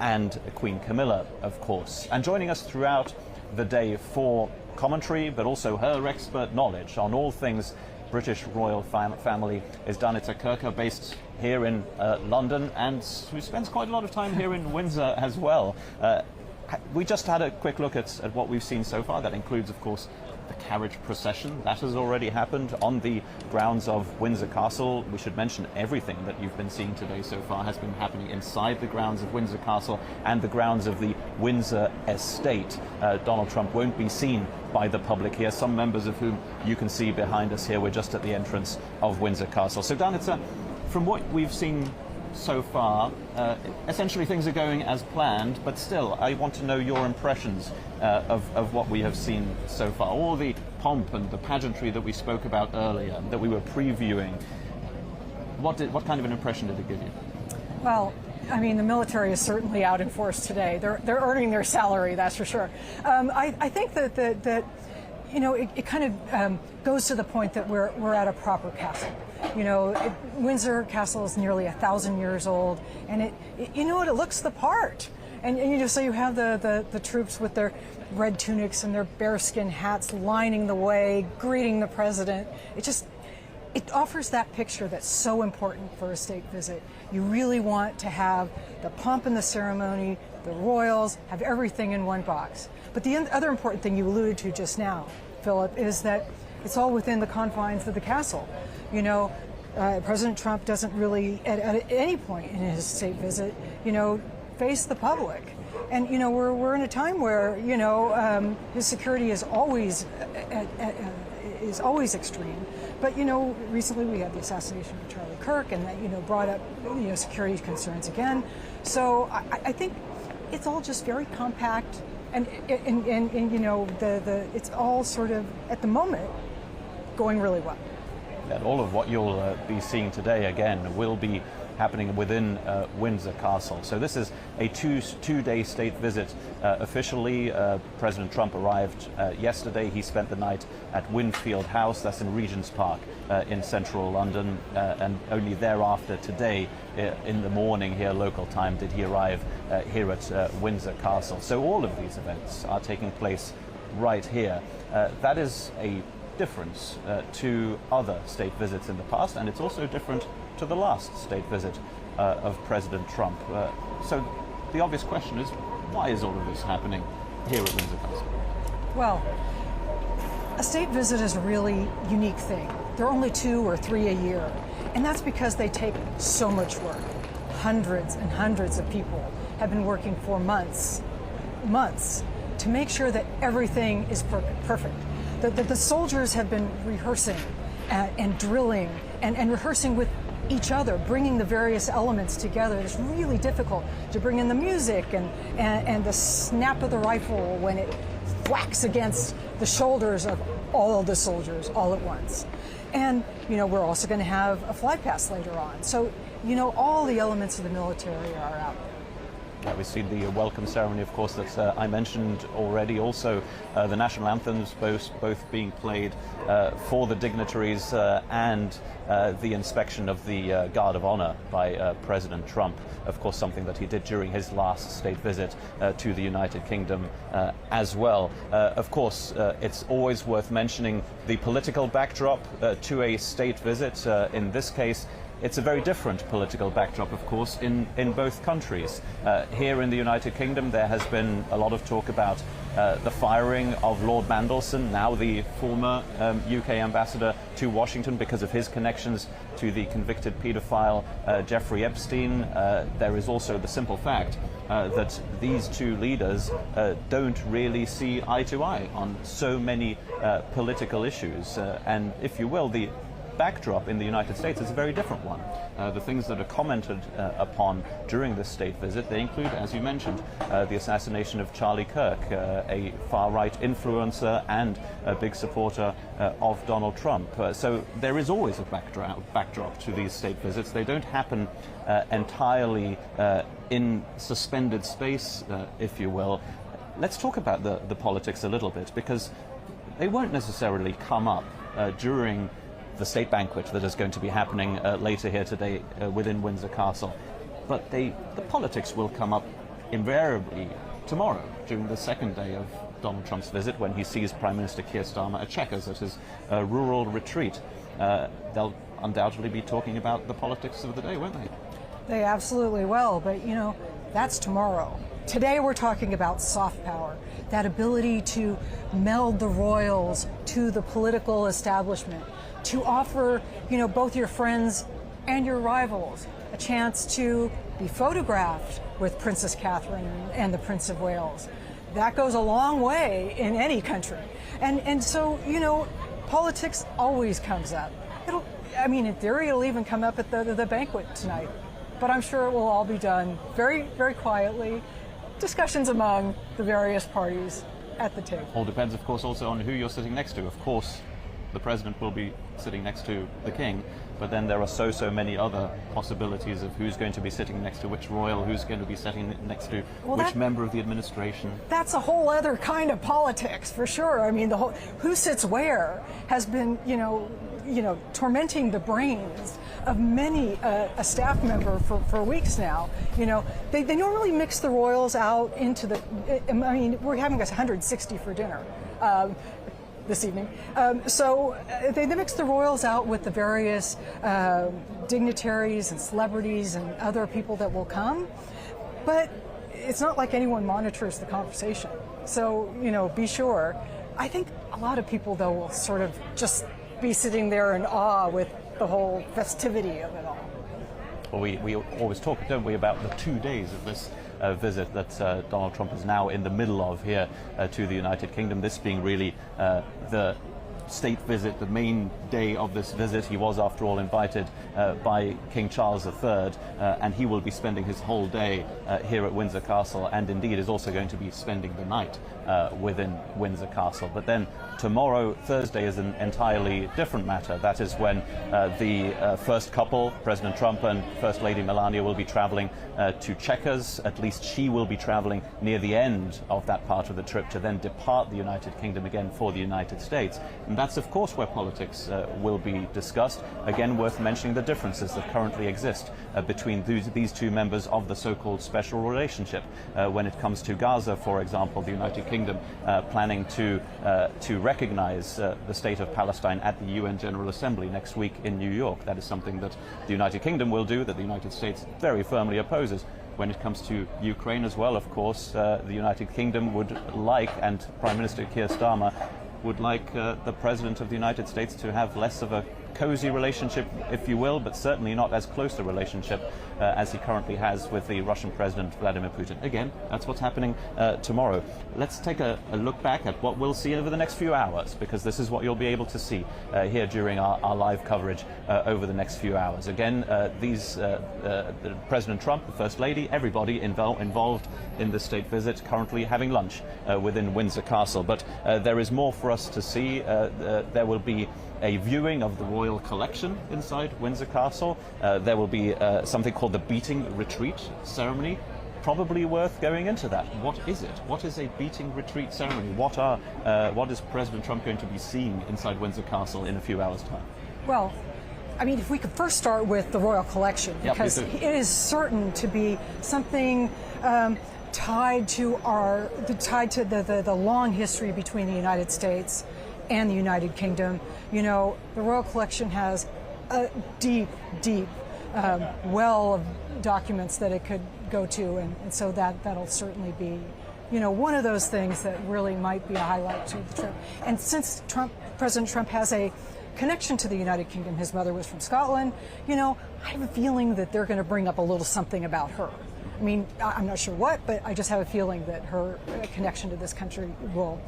and Queen Camilla, of course. And joining us throughout the day for commentary, but also her expert knowledge on all things British royal family, is Danica Kirker, based here in London, and who spends quite a lot of time here in Windsor as well. We just had a quick look at what we've seen so far. That includes, of course, the carriage procession. That has already happened on the grounds of Windsor Castle. We should mention everything that you've been seeing today so far has been happening inside the grounds of Windsor Castle and the grounds of the Windsor estate. Donald Trump won't be seen by the public here, some members of whom you can see behind us here. We're just at the entrance of Windsor Castle. So Danica, from what we've seen so far, essentially things are going as planned, but still I want to know your impressions of what we have seen so far. All the pomp and the pageantry that we spoke about earlier, that we were previewing, what kind of an impression did it give you? Well, I mean, the military is certainly out in force today. They're earning their salary, that's for sure. I think that you know, it kind of goes to the point that we're at a proper castle. You know, Windsor Castle is nearly 1,000 years old, and it looks the part. And you know, so you have the troops with their red tunics and their bearskin hats lining the way, greeting the president. It offers that picture that's so important for a state visit. You really want to have the pomp and the ceremony, the royals, have everything in one box. But the other important thing you alluded to just now, Philip, is that it's all within the confines of the castle. You know, President Trump doesn't really, at any point in his state visit, you know, face the public. And, you know, we're in a time where, you know, his security is always extreme. But, you know, recently we had the assassination of Charlie Kirk, and that, you know, brought up, you know, security concerns again. So I think it's all just very compact, and you know, it's all sort of, at the moment, going really well. And all of what you'll be seeing today, again, will be happening within Windsor Castle. So this is a two-day state visit. Officially, President Trump arrived yesterday. He spent the night at Winfield House, that's in Regent's Park in central London, and only thereafter today, in the morning here, local time, did he arrive here at Windsor Castle. So all of these events are taking place right here. That is a difference to other state visits in the past, and it's also different to the last state visit of President Trump. So the obvious question is, why is all of this happening here at Windsor Castle? Well, a state visit is a really unique thing. There are only 2 or 3 a year, and that's because they take so much work. Hundreds and hundreds of people have been working for months to make sure that everything is perfect. The soldiers have been rehearsing and drilling and rehearsing with each other, bringing the various elements together. It's really difficult to bring in the music and the snap of the rifle when it whacks against the shoulders of all of the soldiers all at once. And, you know, we're also going to have a fly past later on. So, you know, all the elements of the military are out there. obviously the welcome ceremony, of course, that I mentioned already. Also, the national anthems both being played for the dignitaries and the inspection of the Guard of Honor by President Trump. Of course, something that he did during his last state visit to the United Kingdom as well. Of course, it's always worth mentioning the political backdrop to a state visit. In this case, it's a very different political backdrop, of course, in both countries. Here in the United Kingdom, there has been a lot of talk about the firing of Lord Mandelson, now the former UK ambassador to Washington, because of his connections to the convicted paedophile Jeffrey Epstein. There is also the simple fact that these two leaders don't really see eye to eye on so many political issues. And if you will, the backdrop in the United States is a very different one. The things that are commented upon during this state visit, they include, as you mentioned, the assassination of Charlie Kirk, a far-right influencer and a big supporter of Donald Trump. So there is always a backdrop to these state visits. They don't happen entirely in suspended space, if you will. Let's talk about the politics a little bit, because they won't necessarily come up during the state banquet that is going to be happening later here today within Windsor Castle. But the politics will come up invariably tomorrow, during the second day of Donald Trump's visit, when he sees Prime Minister Keir Starmer at Chequers at his rural retreat. They'll undoubtedly be talking about the politics of the day, won't they? They absolutely will, but you know, that's tomorrow. Today we're talking about soft power, that ability to meld the royals to the political establishment, to offer, you know, both your friends and your rivals a chance to be photographed with Princess Catherine and the Prince of Wales. That goes a long way in any country. And so, you know, politics always comes up. I mean, in theory, it'll even come up at the banquet tonight. But I'm sure it will all be done very, very quietly. Discussions among the various parties at the table. All depends, of course, also on who you're sitting next to. Of course, the president will be sitting next to the king, but then there are so many other possibilities of who's going to be sitting next to which royal, who's going to be sitting next to which member of the administration. That's a whole other kind of politics, for sure. I mean, the whole who sits where has been, you know, tormenting the brains of many a staff member for weeks now. You know, they normally mix the royals out into the. I mean, we're having 160 for dinner. This evening. So they mix the royals out with the various dignitaries and celebrities and other people that will come, but it's not like anyone monitors the conversation. So, you know, be sure. I think a lot of people, though, will sort of just be sitting there in awe with the whole festivity of it all. Well, we always talk, don't we, about the 2 days of this visit that Donald Trump is now in the middle of here to the United Kingdom, this being really the state visit, the main day of this visit. He was, after all, invited by King Charles III, and he will be spending his whole day here at Windsor Castle, and indeed is also going to be spending the night within Windsor Castle. But then tomorrow, Thursday, is an entirely different matter. That is when the first couple, President Trump and First Lady Melania, will be traveling to Chequers. At least she will be traveling near the end of that part of the trip to then depart the United Kingdom again for the United States. And that's, of course, where politics will be discussed. Again, worth mentioning the differences that currently exist between these two members of the so-called special relationship. When it comes to Gaza, for example, the United Kingdom planning to recognize the state of Palestine at the UN General Assembly next week in New York. That is something that the United Kingdom will do, that the United States very firmly opposes. When it comes to Ukraine as well, of course, the United Kingdom would like, and Prime Minister Keir Starmer would like the President of the United States to have less of a cozy relationship, if you will, but certainly not as close a relationship as he currently has with the Russian President Vladimir Putin. Again, that's what's happening tomorrow. Let's take a look back at what we'll see over the next few hours, because this is what you'll be able to see here during our live coverage over the next few hours. Again, President Trump, the First Lady, everybody involved in the state visit currently having lunch within Windsor Castle. But there is more for us to see. There will be a viewing of the royal collection inside Windsor Castle. There will be something called the Beating Retreat ceremony. probably worth going into that. What is it? What is a beating retreat ceremony? What is President Trump going to be seeing inside Windsor Castle in a few hours' time? Well, I mean, if we could first start with the Royal Collection, because it is certain to be something tied to the long history between the United States and the United Kingdom. You know, the Royal Collection has a deep well of documents that it could go to, and so that'll certainly be, you know, one of those things that really might be a highlight to the trip. And since President Trump has a connection to the United Kingdom, his mother was from Scotland, you know, I have a feeling that they're going to bring up a little something about her. I mean, I'm not sure what, but I just have a feeling that her connection to this country will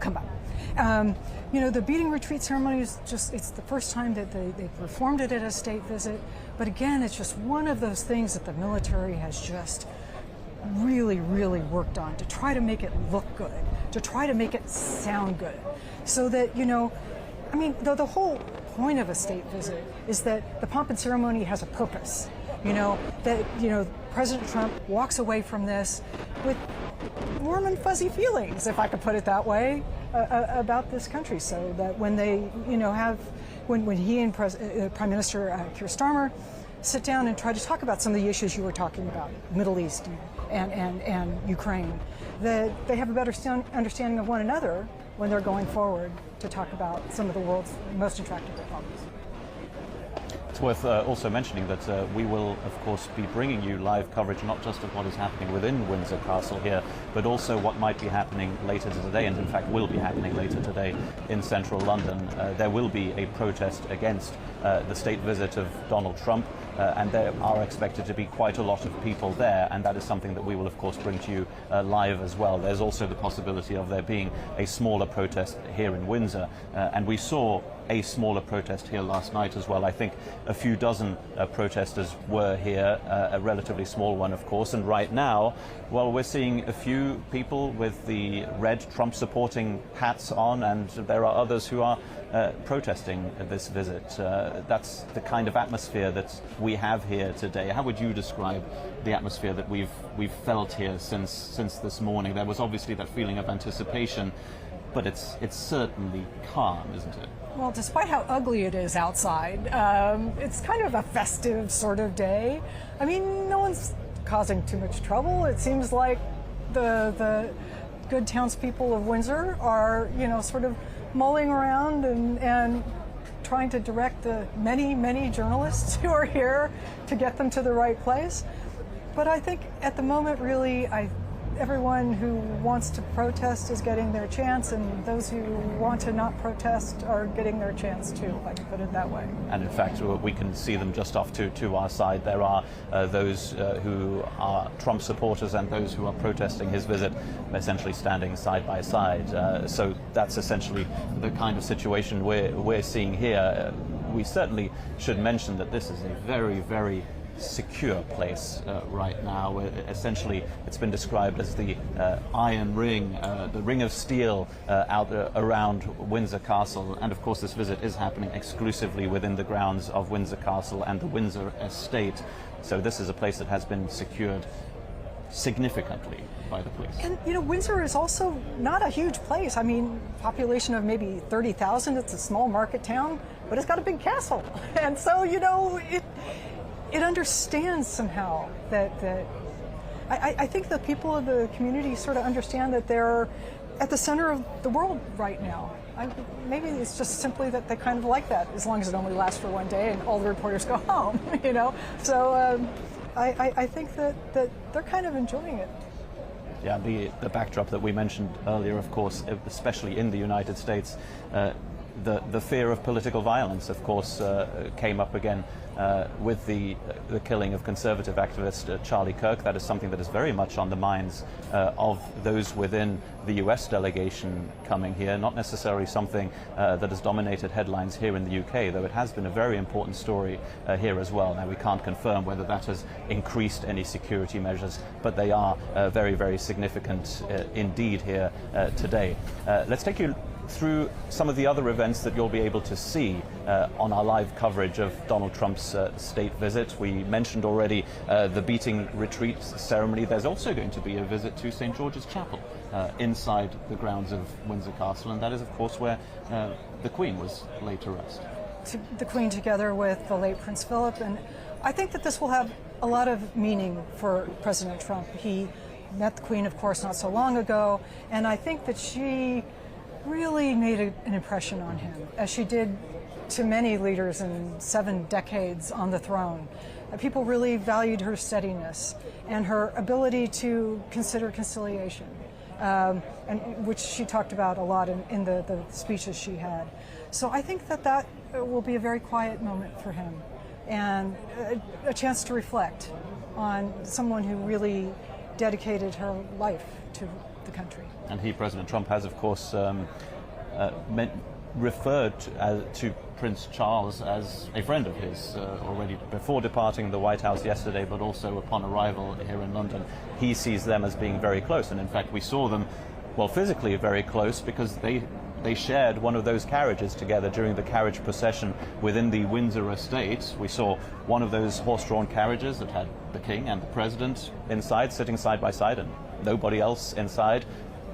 come up. You know, the beating retreat ceremony is it's the first time that they performed it at a state visit. But again, it's just one of those things that the military has just really worked on to try to make it look good, to try to make it sound good. So that, you know, I mean, the whole point of a state visit is that the pomp and ceremony has a purpose. You know, that, you know, President Trump walks away from this with warm and fuzzy feelings, if I could put it that way, about this country. So that when they, you know, when he and Prime Minister Keir Starmer sit down and try to talk about some of the issues you were talking about, Middle East and Ukraine, that they have a better understanding of one another when they're going forward to talk about some of the world's most intractable problems. It's worth also mentioning that we will, of course, be bringing you live coverage not just of what is happening within Windsor Castle here, but also what might be happening later today, and in fact will be happening later today in central London. There will be a protest against the state visit of Donald Trump, and there are expected to be quite a lot of people there, and that is something that we will, of course, bring to you live as well. There's also the possibility of there being a smaller protest here in Windsor, and we saw a smaller protest here last night as well. I think a few dozen protesters were here, a relatively small one, of course, and right now, well, we're seeing a few people with the red Trump-supporting hats on, and there are others who are protesting this visit. That's the kind of atmosphere that we have here today. How would you describe the atmosphere that we've felt here since this morning? There was obviously that feeling of anticipation, but it's certainly calm, isn't it? Well, despite how ugly it is outside, it's kind of a festive sort of day. I mean, no one's causing too much trouble. It seems like the good townspeople of Windsor are, you know, sort of mulling around and trying to direct the many journalists who are here to get them to the right place. But I think at the moment, really, everyone who wants to protest is getting their chance, and those who want to not protest are getting their chance too, if I can put it that way. And in fact, we can see them just off to our side. There are those who are Trump supporters and those who are protesting his visit, essentially standing side by side. So that's essentially the kind of situation we're seeing here. We certainly should mention that this is a very secure place right now. Essentially, it's been described as the iron ring, the ring of steel out around Windsor Castle. And of course, this visit is happening exclusively within the grounds of Windsor Castle and the Windsor estate. So this is a place that has been secured significantly by the police. And, you know, Windsor is also not a huge place. I mean, population of maybe 30,000. It's a small market town, but it's got a big castle. And so, you know, it understands somehow that I think the people of the community sort of understand that they're at the center of the world right now. Maybe it's just simply that they kind of like that, as long as it only lasts for one day and all the reporters go home, you know. So I think that they're kind of enjoying it. Yeah, the backdrop that we mentioned earlier, of course, especially in the United States, the fear of political violence, of course, came up again with the killing of conservative activist Charlie Kirk. That is something that is very much on the minds of those within the US delegation coming here, not necessarily something that has dominated headlines here in the UK, though it has been a very important story here as well. Now, we can't confirm whether that has increased any security measures, but they are very significant indeed here today. Let's take you through some of the other events that you'll be able to see on our live coverage of Donald Trump's state visit. We mentioned already the beating retreat ceremony. There's also going to be a visit to St. George's Chapel inside the grounds of Windsor Castle, and that is, of course, where the Queen was laid to rest. The Queen together with the late Prince Philip, and I think that this will have a lot of meaning for President Trump. He met the Queen, of course, not so long ago, and I think that she really made an impression on him, as she did to many leaders in 7 decades on the throne. People really valued her steadiness and her ability to consider conciliation, and which she talked about a lot in the speeches she had. So I think that will be a very quiet moment for him, and a chance to reflect on someone who really dedicated her life to the country. And President Trump, has, of course, referred to Prince Charles as a friend of his already before departing the White House yesterday, but also upon arrival here in London. He sees them as being very close, and in fact we saw them, well, physically very close, because they shared one of those carriages together during the carriage procession within the Windsor estate. We saw one of those horse-drawn carriages that had the King and the President inside, sitting side by side, and nobody else inside.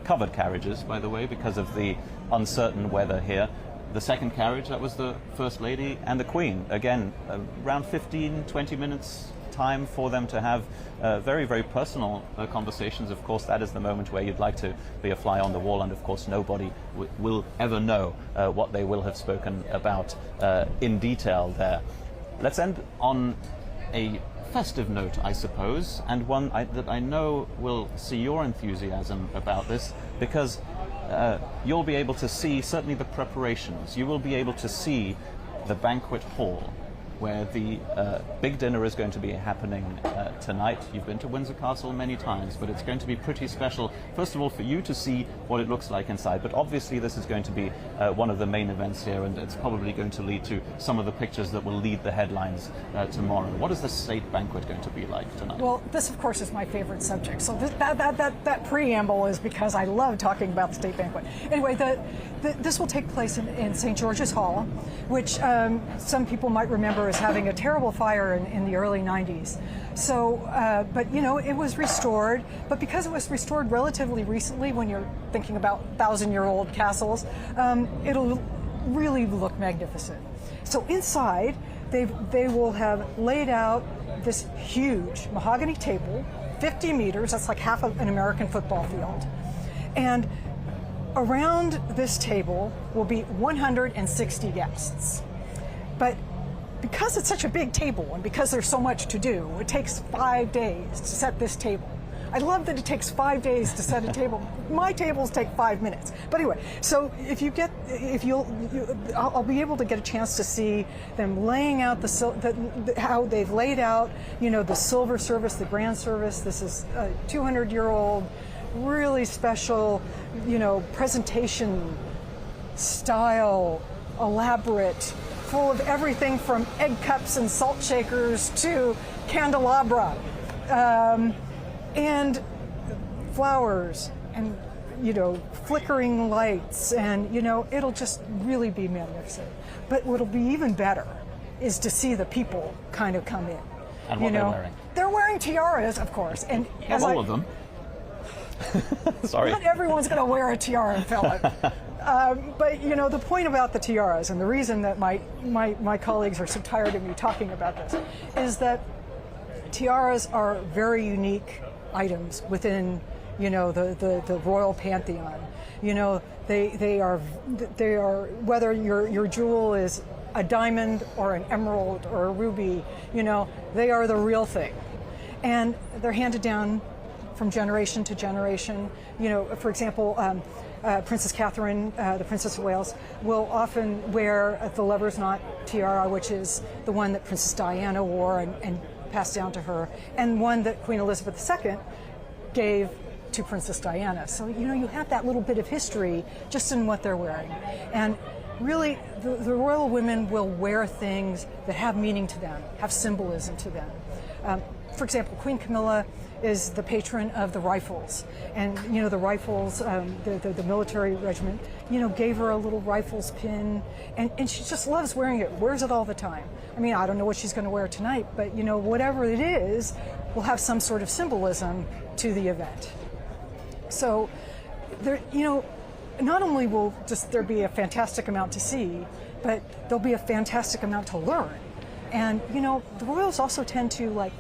Covered carriages, by the way, because of the uncertain weather here. The second carriage, that was the First Lady and the Queen. Again, around 15-20 minutes time for them to have very, very personal conversations. Of course, that is the moment where you'd like to be a fly on the wall, and of course nobody will ever know what they will have spoken about in detail there. Let's end on a festive note, I suppose, and one that I know will see your enthusiasm about this, because you'll be able to see certainly the preparations. You will be able to see the banquet hall where the big dinner is going to be happening tonight. You've been to Windsor Castle many times, but it's going to be pretty special, first of all, for you to see what it looks like inside, but obviously this is going to be one of the main events here, and it's probably going to lead to some of the pictures that will lead the headlines tomorrow. What is the state banquet going to be like tonight? Well, this, of course, is my favorite subject, so that preamble is because I love talking about the state banquet. Anyway, this will take place in St. George's Hall, which some people might remember as having a terrible fire in the early 90s. So, but you know, it was restored, but because it was restored relatively recently, when you're thinking about 1,000-year-old castles, it'll really look magnificent. So inside, they will have laid out this huge mahogany table, 50 meters, that's like half of an American football field. And around this table will be 160 guests. But because it's such a big table and because there's so much to do, it takes 5 days to set this table. I love that it takes 5 days to set a table. My tables take 5 minutes. But anyway, so I'll be able to get a chance to see them laying out how they've laid out, you know, the silver service, the grand service. This is a 200-year-old, really special, you know, presentation style, elaborate, full of everything from egg cups and salt shakers to candelabra, and flowers, and, you know, flickering lights, and, you know, it'll just really be magnificent. But what'll be even better is to see the people kind of come in. And what they're wearing. They're wearing tiaras, of course. And not all of them. Sorry. Not everyone's going to wear a tiara, Philip. But, you know, the point about the tiaras, and the reason that my colleagues are so tired of me talking about this, is that tiaras are very unique items within, you know, the royal pantheon. You know, they are whether your jewel is a diamond or an emerald or a ruby, you know, they are the real thing. And they're handed down from generation to generation. You know, for example, Princess Catherine, the Princess of Wales, will often wear the lover's knot tiara, which is the one that Princess Diana wore and passed down to her, and one that Queen Elizabeth II gave to Princess Diana. So, you know, you have that little bit of history just in what they're wearing. And really, the royal women will wear things that have meaning to them, have symbolism to them. for example, Queen Camilla is the patron of the rifles, and the rifles, the military regiment, gave her a little rifles pin, and she just loves wearing it. Wears it all the time. I mean, I don't know what she's going to wear tonight, but whatever it is, will have some sort of symbolism to the event. So, there, not only will there be a fantastic amount to see, but there'll be a fantastic amount to learn. And the royals also tend to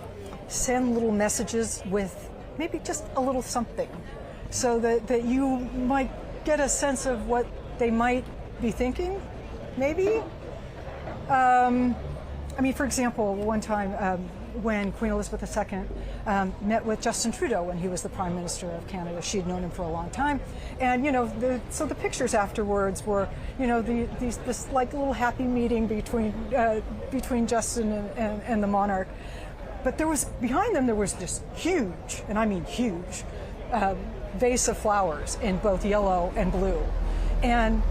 send little messages with maybe just a little something, so that you might get a sense of what they might be thinking, maybe. I mean, for example, one time when Queen Elizabeth II met with Justin Trudeau when he was the Prime Minister of Canada. She'd known him for a long time, and so the pictures afterwards were this little happy meeting between Justin and the monarch. But behind them there was this huge, and I mean huge, vase of flowers in both yellow and blue, and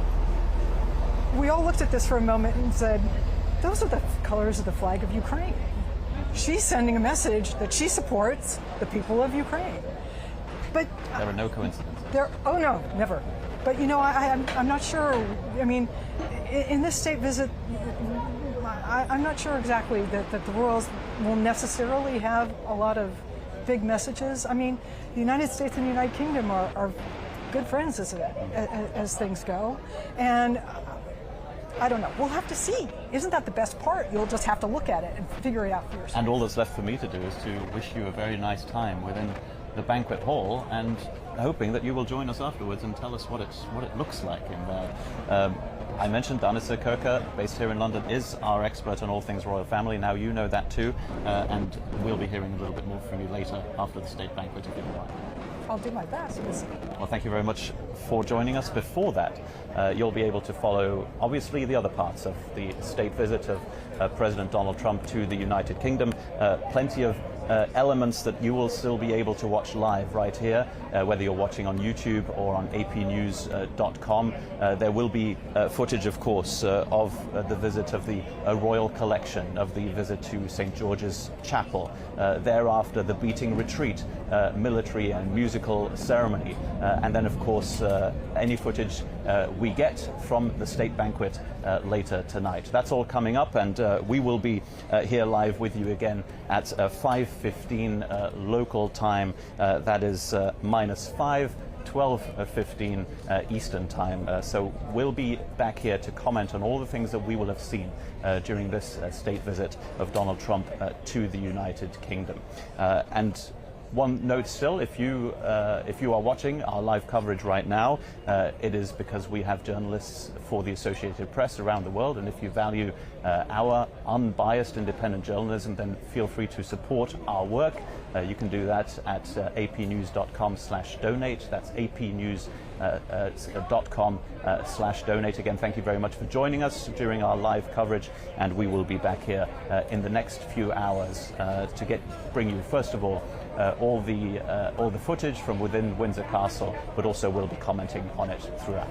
we all looked at this for a moment and said, those are the colors of the flag of Ukraine. She's sending a message that she supports the people of Ukraine. But there are no coincidences. Oh no, never. But I'm not sure. I mean, in this state visit, I'm not sure exactly that the royals will necessarily have a lot of big messages. I mean, the United States and the United Kingdom are good friends as things go, and I don't know. We'll have to see. Isn't that the best part? You'll just have to look at it and figure it out for yourself. And all that's left for me to do is to wish you a very nice time within the banquet hall, and hoping that you will join us afterwards and tell us what it looks like in there. I mentioned Duchess Kurt, based here in London, is our expert on all things royal family. Now you know that too, and we'll be hearing a little bit more from you later after the state banquet, if you don't mind. I'll do my best. Well, thank you very much for joining us. Before that, you'll be able to follow, obviously, the other parts of the state visit of President Donald Trump to the United Kingdom. Plenty of elements that you will still be able to watch live right here, whether you're watching on YouTube or on apnews.com. There will be footage, of course, of the visit of the royal collection, of the visit to St. George's Chapel. Thereafter, the beating retreat, military and musical ceremony, and then, of course, any footage we get from the state banquet later tonight. That's all coming up, and we will be here live with you again at 5:15 local time. That is -5. 12:15 Eastern time. So we'll be back here to comment on all the things that we will have seen during this state visit of Donald Trump to the United Kingdom. And one note still, if you are watching our live coverage right now, it is because we have journalists for the Associated Press around the world, and if you value our unbiased independent journalism, then feel free to support our work. You can do that at apnews.com/donate. That's apnews.com/donate. Again, thank you very much for joining us during our live coverage, and we will be back here in the next few hours to bring you, first of all the footage from within Windsor Castle, but also we'll be commenting on it throughout.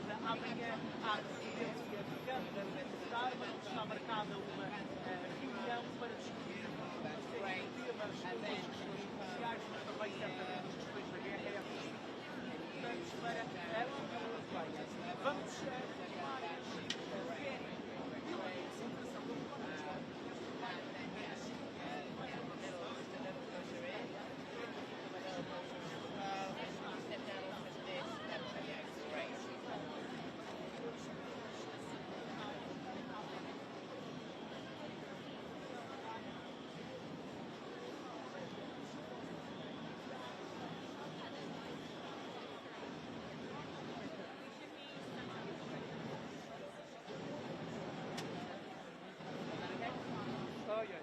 amanhã há a presidência da Câmara de Starmer, está marcada uma reunião para discutir uma série de temas, como as questões comerciais, mas também certamente as questões da guerra e essas importantes para a União Europeia. Vamos tomar as férias pela representação da União. Oh, yeah, yeah.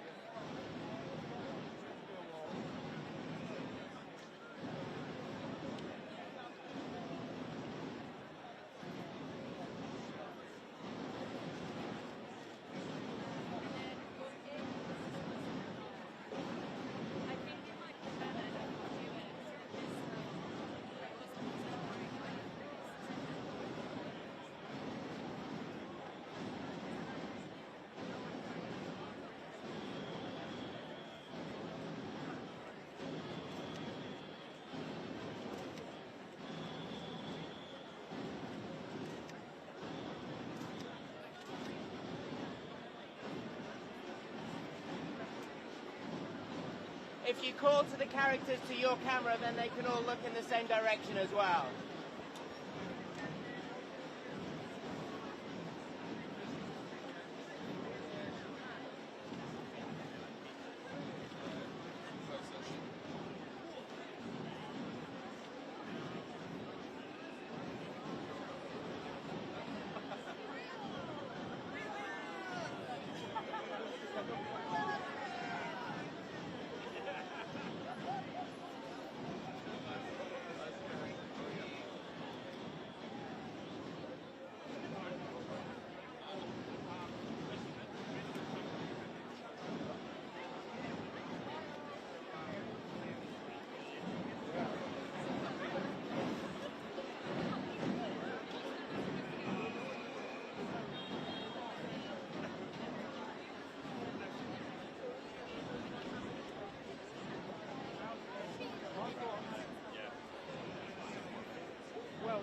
If you call to the characters to your camera, then they can all look in the same direction as well. Well,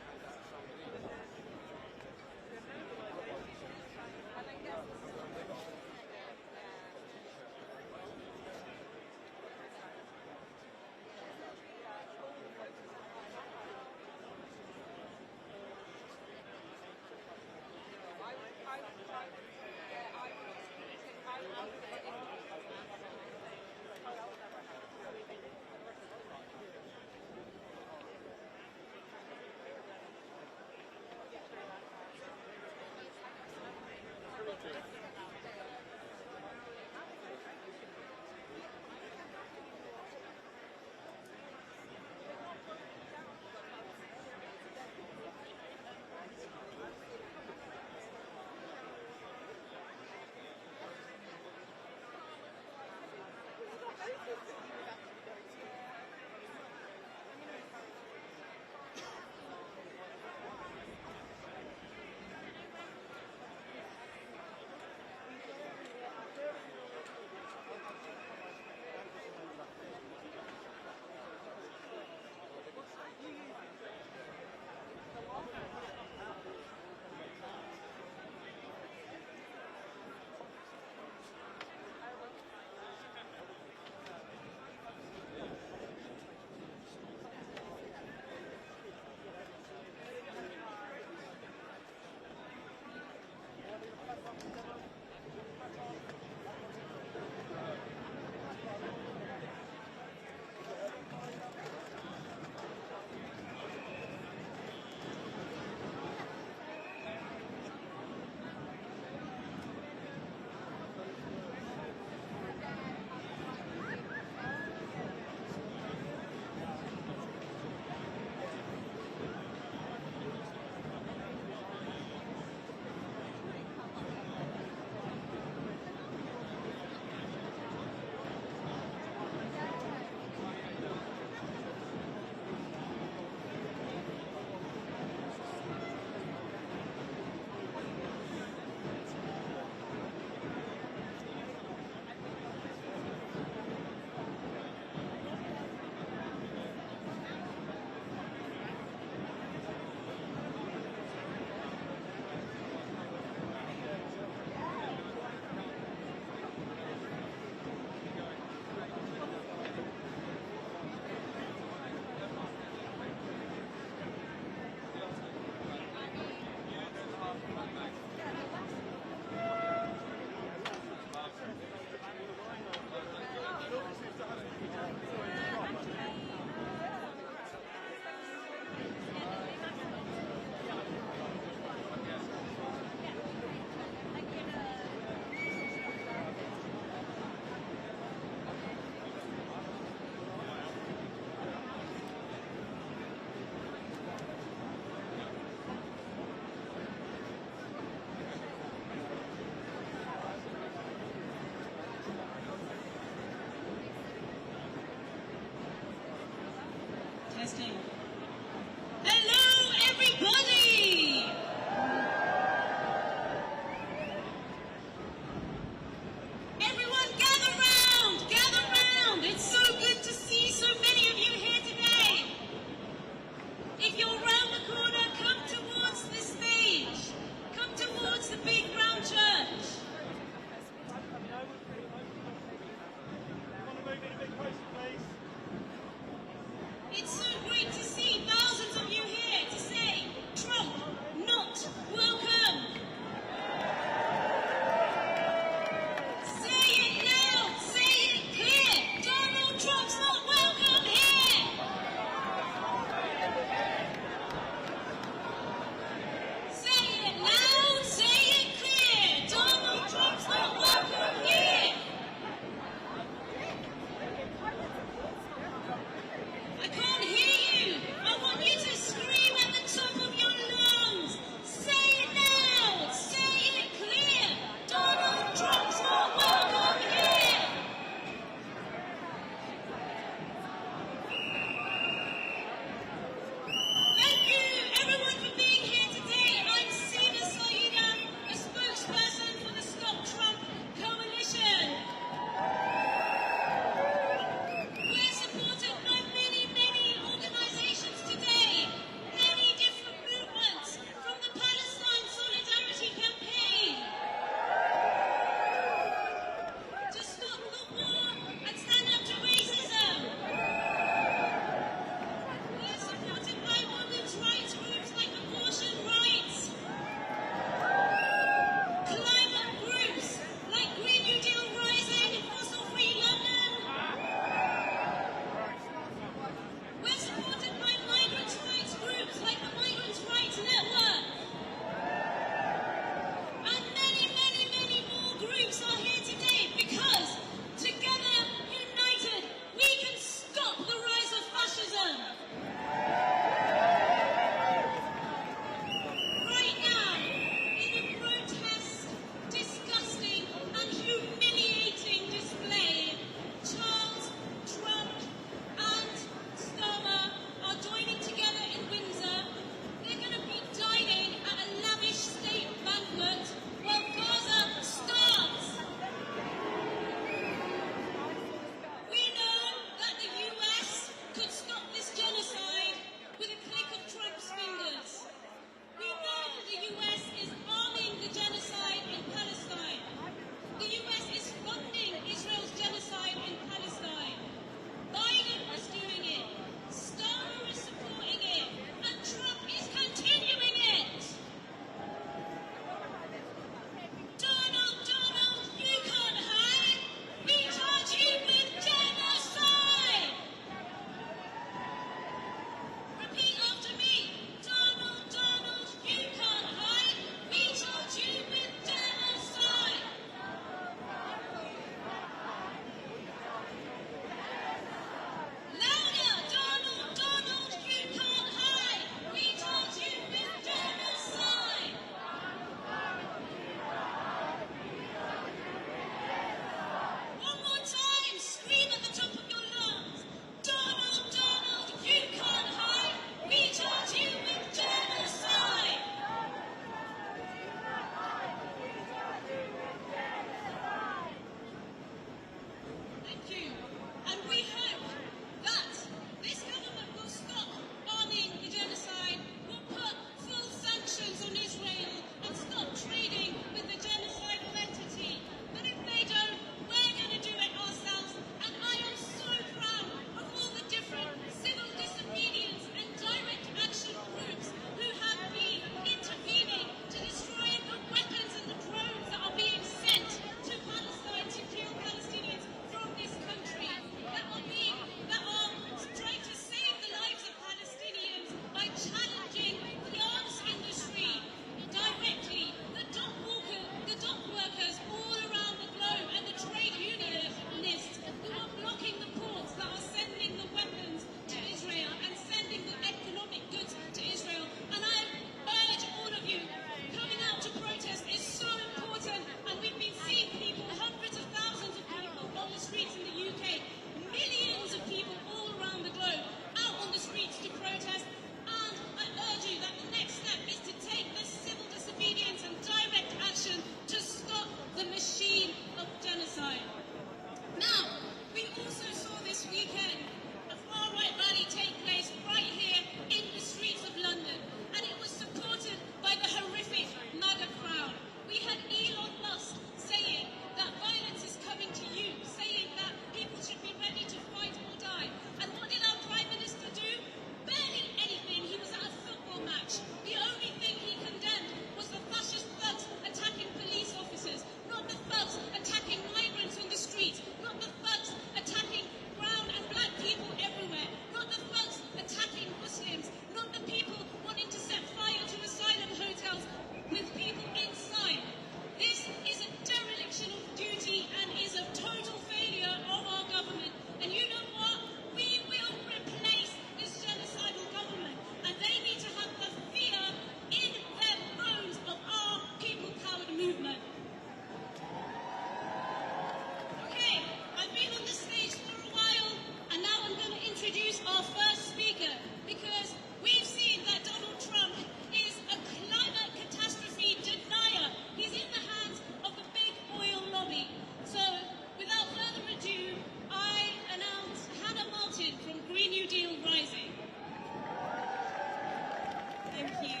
you.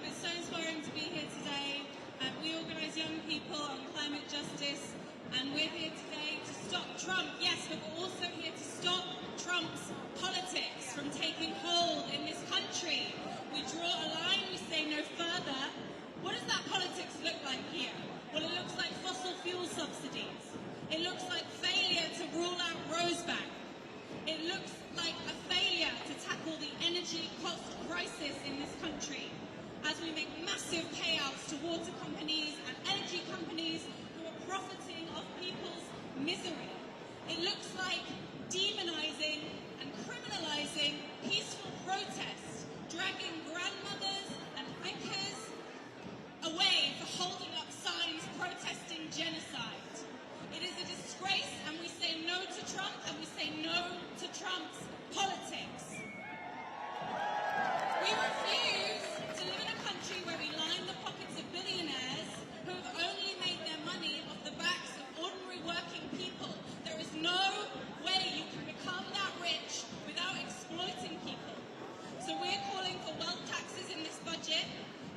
It's so inspiring to be here today. We organise young people on climate justice, and we're here today to stop Trump, yes, but we're also here to stop Trump's politics from taking hold in this country. We draw a line, we say no further. What does that politics look like here? Well, it looks like fossil fuel subsidies. It looks like failure to rule out Rosebank. It looks like a failure to tackle the energy cost crisis in this country as we make massive payouts to water companies and energy companies who are profiting off people's misery. It looks like demonizing and criminalizing peaceful protest, dragging grandmothers and vicars away for holding up signs protesting genocide. It is a disgrace, and we say no to Trump, and we say no to Trump's politics. We refuse to live in a country where we line the pockets of billionaires who have only made their money off the backs of ordinary working people. There is no way you can become that rich without exploiting people. So we're calling for wealth taxes in this budget.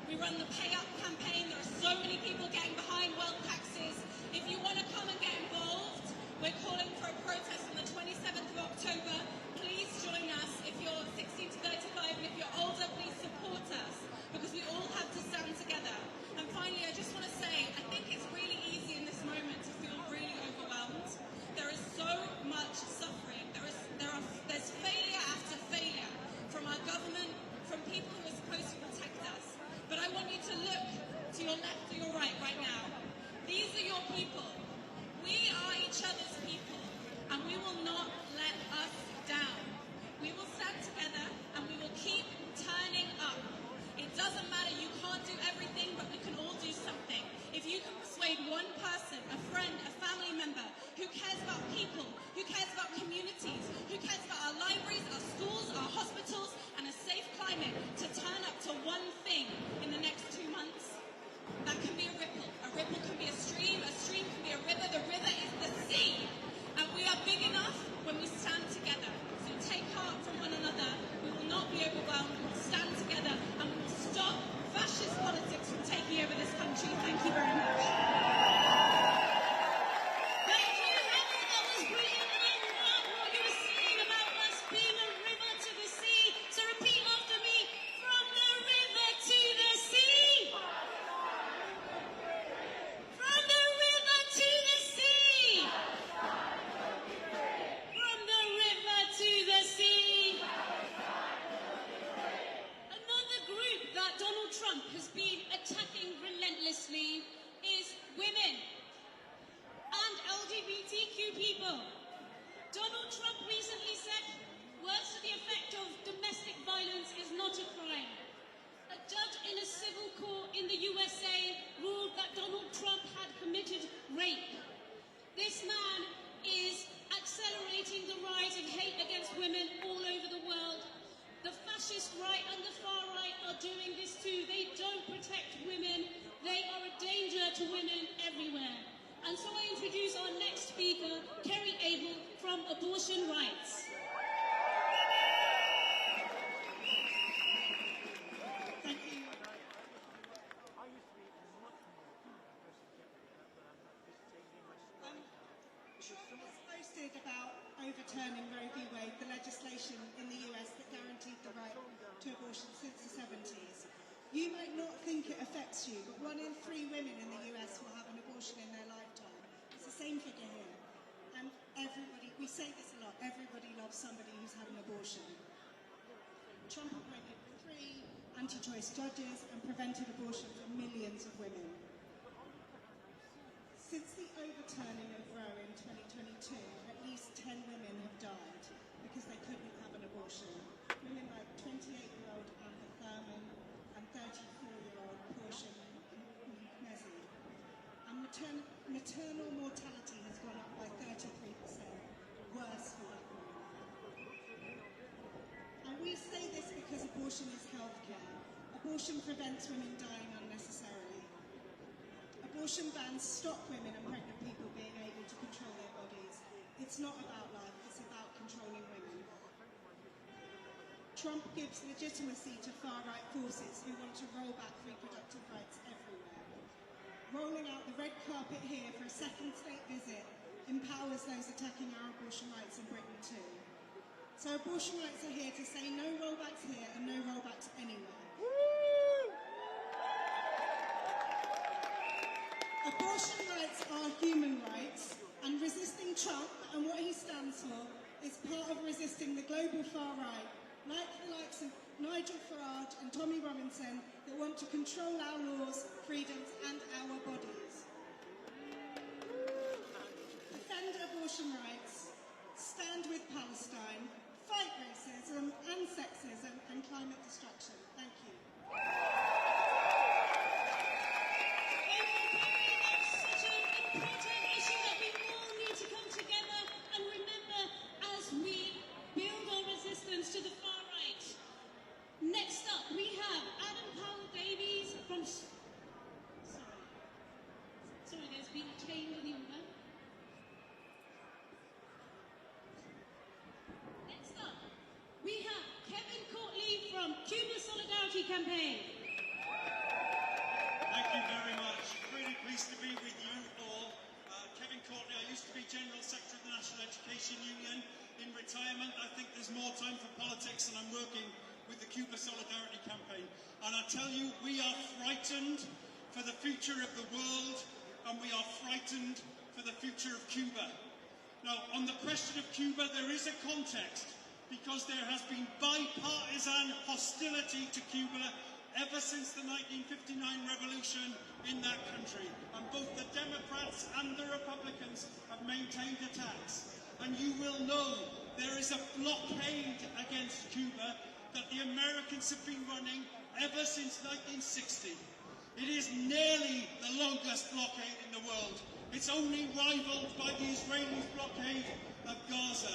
We run the Pay Up campaign. There are so many people getting behind wealth taxes. If you want to come and get involved, we're calling for a protest on the 27th of October. Please join us if you're 16 to 35, and if you're older, please support us, because we all have to stand together. And finally, I just want to say, I think it's really easy in this moment to feel really overwhelmed. There is so much suffering. There's failure after failure from our government, from people who are supposed to protect us. But I want you to look to your left or your right now. These are your people. We are each other's people, and we will not let us down. We will stand together, and we will keep turning up. It doesn't matter, you can't do everything, but we can all do something. If you can persuade one person, a friend, a family member, who cares about people, who cares about communities, who cares about our libraries, our schools, our hospitals, and a safe climate, to turn up to one thing in the next 2 months, that can be a ripple. A ripple can be a stream can be a river, the river is the sea. And we are big enough when we stand together. So take heart from one another. We will not be overwhelmed. We will stand together, and we will stop fascist politics from taking over this country. Thank you very much. Thank you, Helen. That was brilliant. I love what you were saying about us being a river to the sea. So repeat after me. From the river to the sea. From the river to the sea. From the river to the sea. Another group that Donald Trump has been attacking relentlessly is women and LGBTQ people. Donald Trump recently said words to the effect of domestic violence is not a crime. A judge in a civil court in the USA ruled that Donald Trump had committed rape. This man is accelerating the rise of hate against women all over the world. The fascist right and the far right are doing this too. They don't protect women. They are a danger to women everywhere. And so I introduce our next speaker, Kerry Abel from Abortion Rights. Thank you. Trump has boasted about overturning Roe v. Wade, the legislation in the US that guaranteed the right to abortion since the 70s. You might not think it affects you, but 1 in 3 women in the US will have an abortion in their lifetime. It's the same figure here. And everybody, we say this a lot, everybody loves somebody who's had an abortion. Trump appointed 3 anti-choice judges and prevented abortion for millions of women. Since the overturning of Roe in 2022, at least 10 women have died because they couldn't have an abortion. Women like 28-year-old Amber Thurman and 34-year-old Portia Mezzi. And maternal mortality has gone up by 33%, worse for women. And we say this because abortion is healthcare. Abortion prevents women dying unnecessarily. Abortion bans stop women and pregnant people being able to control their bodies. It's not about life, it's about controlling women. Trump gives legitimacy to far-right forces who want to roll back reproductive rights everywhere. Rolling out the red carpet here for a second state visit empowers those attacking our abortion rights in Britain too. So abortion rights are here to say no rollbacks here and no rollbacks anywhere. Abortion rights are human rights, and resisting Trump and what he stands for is part of resisting the global far right, like the likes of Nigel Farage and Tommy Robinson, that want to control our laws, freedoms and our bodies. Defend abortion rights, stand with Palestine, fight racism and sexism and climate destruction. Thank you. Such an important issue that we all need to come together and remember as we build our resistance to the far right. Next up, we have Adam Powell Davies from... Sorry, there's been a change in the order. Next up, we have Kevin Courtley from Cuba Solidarity Campaign. Thank you very much. Really pleased to be with you all. Kevin Courtley, I used to be General Secretary of the National Education Union. In retirement, I think there's more time for politics, and I'm working with the Cuba Solidarity Campaign. And I tell you, we are frightened for the future of the world, and we are frightened for the future of Cuba. Now, on the question of Cuba, there is a context, because there has been bipartisan hostility to Cuba ever since the 1959 revolution in that country. And both the Democrats and the Republicans have maintained attacks. And you will know there is a blockade against Cuba that the Americans have been running ever since 1960. It is nearly the longest blockade in the world. It's only rivaled by the Israeli blockade of Gaza.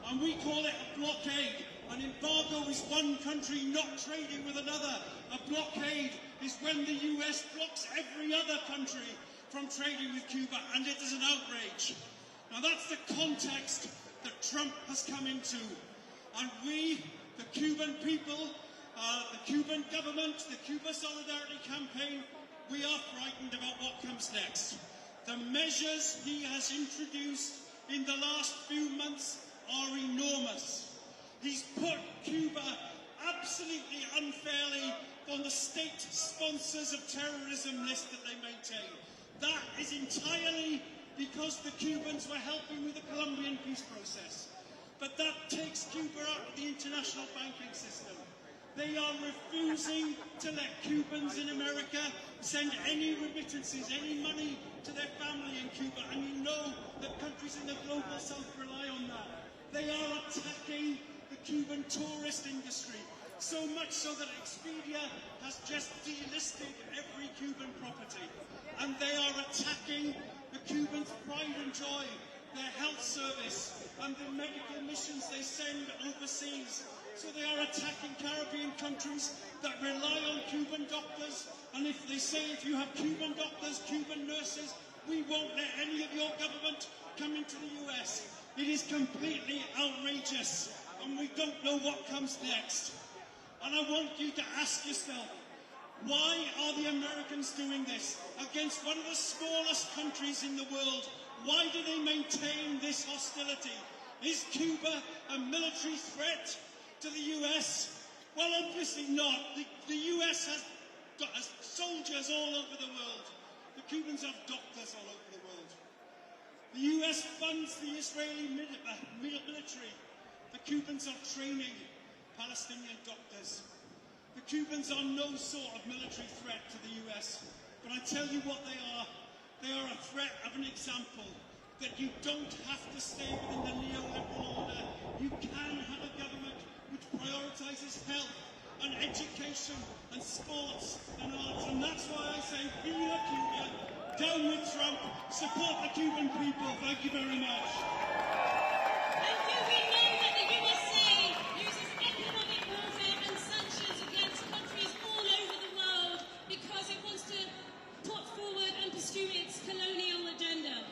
And we call it a blockade. An embargo is one country not trading with another. A blockade is when the US blocks every other country from trading with Cuba, and it is an outrage. Now that's the context that Trump has come into. And we, the Cuban people, the Cuban government, the Cuba Solidarity Campaign, we are frightened about what comes next. The measures he has introduced in the last few months are enormous. He's put Cuba absolutely unfairly on the state sponsors of terrorism list that they maintain. That is entirely because the Cubans were helping with the Colombian peace process. But that takes Cuba out of the international banking system. They are refusing to let Cubans in America send any remittances, any money to their family in Cuba, and you know that countries in the global south rely on that. They are attacking the Cuban tourist industry, so much so that Expedia has just delisted every Cuban property. And they are attacking the Cubans' pride and joy, their health service, and the medical missions they send overseas. So they are attacking Caribbean countries that rely on Cuban doctors, and if they say if you have Cuban doctors, Cuban nurses, we won't let any of your government come into the US. It is completely outrageous, and we don't know what comes next. And I want you to ask yourself, why are the Americans doing this against one of the smallest countries in the world? Why do they maintain this hostility? Is Cuba a military threat to the US? Well, obviously not. The US has got soldiers all over the world. The Cubans have doctors all over the world. The US funds the Israeli military. The Cubans are training Palestinian doctors. The Cubans are no sort of military threat to the US. But I tell you what they are. They are a threat of an example that you don't have to stay within the neoliberal order. You can have a government which prioritises health and education and sports and arts. And that's why I say, Viva Cuba, down with Trump, support the Cuban people. Thank you very much. Thank you. We know that the USA uses economic warfare and sanctions against countries all over the world because it wants to put forward and pursue its colonial agenda.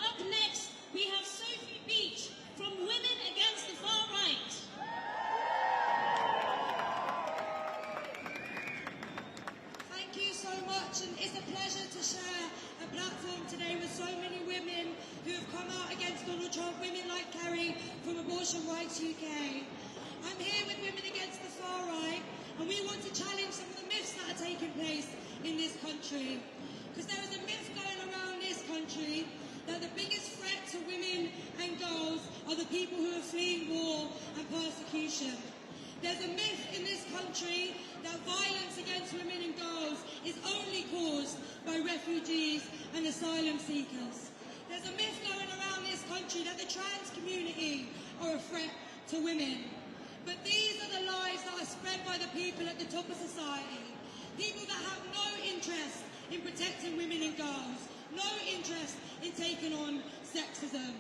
Up next, we have Sophie Beach from Women Against the Far Right. much, and it's a pleasure to share a platform today with so many women who have come out against Donald Trump, women like Kerry from Abortion Rights UK. I'm here with Women Against the Far Right, and we want to challenge some of the myths that are taking place in this country. Because there is a myth going around this country that the biggest threat to women and girls are the people who are fleeing war and persecution. There's a myth in this country that violence against women and girls is only caused by refugees and asylum seekers. There's a myth going around this country that the trans community are a threat to women. But these are the lies that are spread by the people at the top of society. People that have no interest in protecting women and girls, no interest in taking on sexism.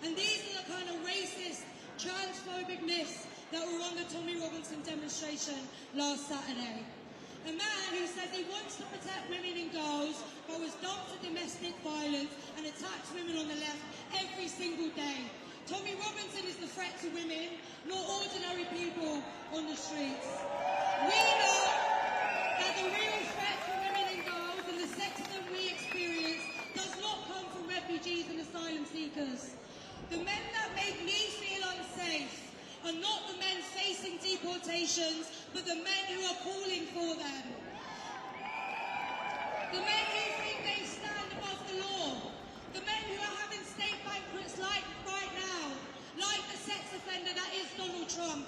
And these are the kind of racist, transphobic myths that were on the Tommy Robinson demonstration last Saturday. A man who says he wants to protect women and girls but was dumped for domestic violence and attacks women on the left every single day. Tommy Robinson is the threat to women, not ordinary people on the streets. We know that the real threat to women and girls and the sexism we experience does not come from refugees and asylum seekers. The men that make me feel unsafe are not the men facing deportations, but the men who are calling for them. The men who think they stand above the law. The men who are having state banquets like right now, like the sex offender that is Donald Trump,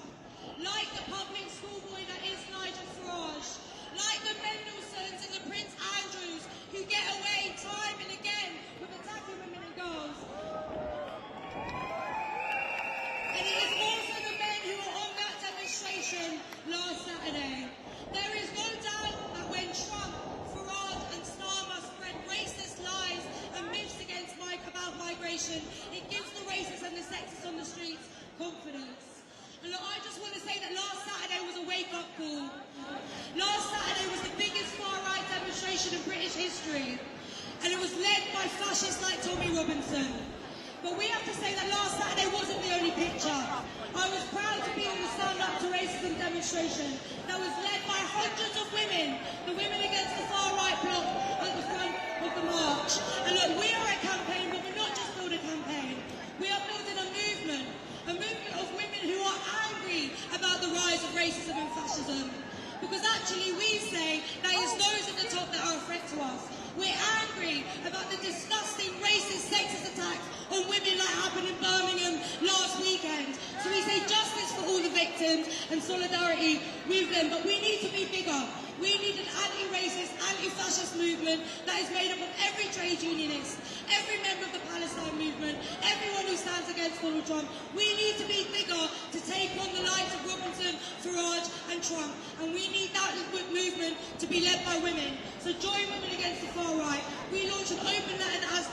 like the public schoolboy that is Nigel Farage, like the Mendelssohns and the Prince Andrews who get away time and again with attacking women and girls. And it is also the men who were on that demonstration last Saturday. There is no doubt that when Trump, Farage and Starmer spread racist lies and myths about migration, it gives the racists and the sexists on the streets confidence. And look, I just want to say that last Saturday was a wake-up call. Last Saturday was the biggest far-right demonstration in British history. And it was led by fascists like Tommy Robinson. But we have to say that last Saturday wasn't the only picture. I was proud to be on the Stand Up to Racism demonstration that was led by hundreds of women, the Women Against the Far Right bloc at the front of the march. And look, we are a campaign, but we're not just building a campaign. We are building a movement of women who are angry about the rise of racism and fascism. Because actually we say that it's those at the top that are a threat to us. We're angry about the disgusting racist sexist attacks on women like happened in Birmingham last weekend. So we say justice for all the victims and solidarity with them. But we need to be bigger. We need an anti-racist, anti-fascist movement that is made up of every trade unionist, every member of the Palestine movement, everyone who stands against Donald Trump. We need to be bigger to take on the likes of Robinson, Farage and Trump. And we need that movement to be led by women. So join Women Against the Far Right. We launch an open letter that has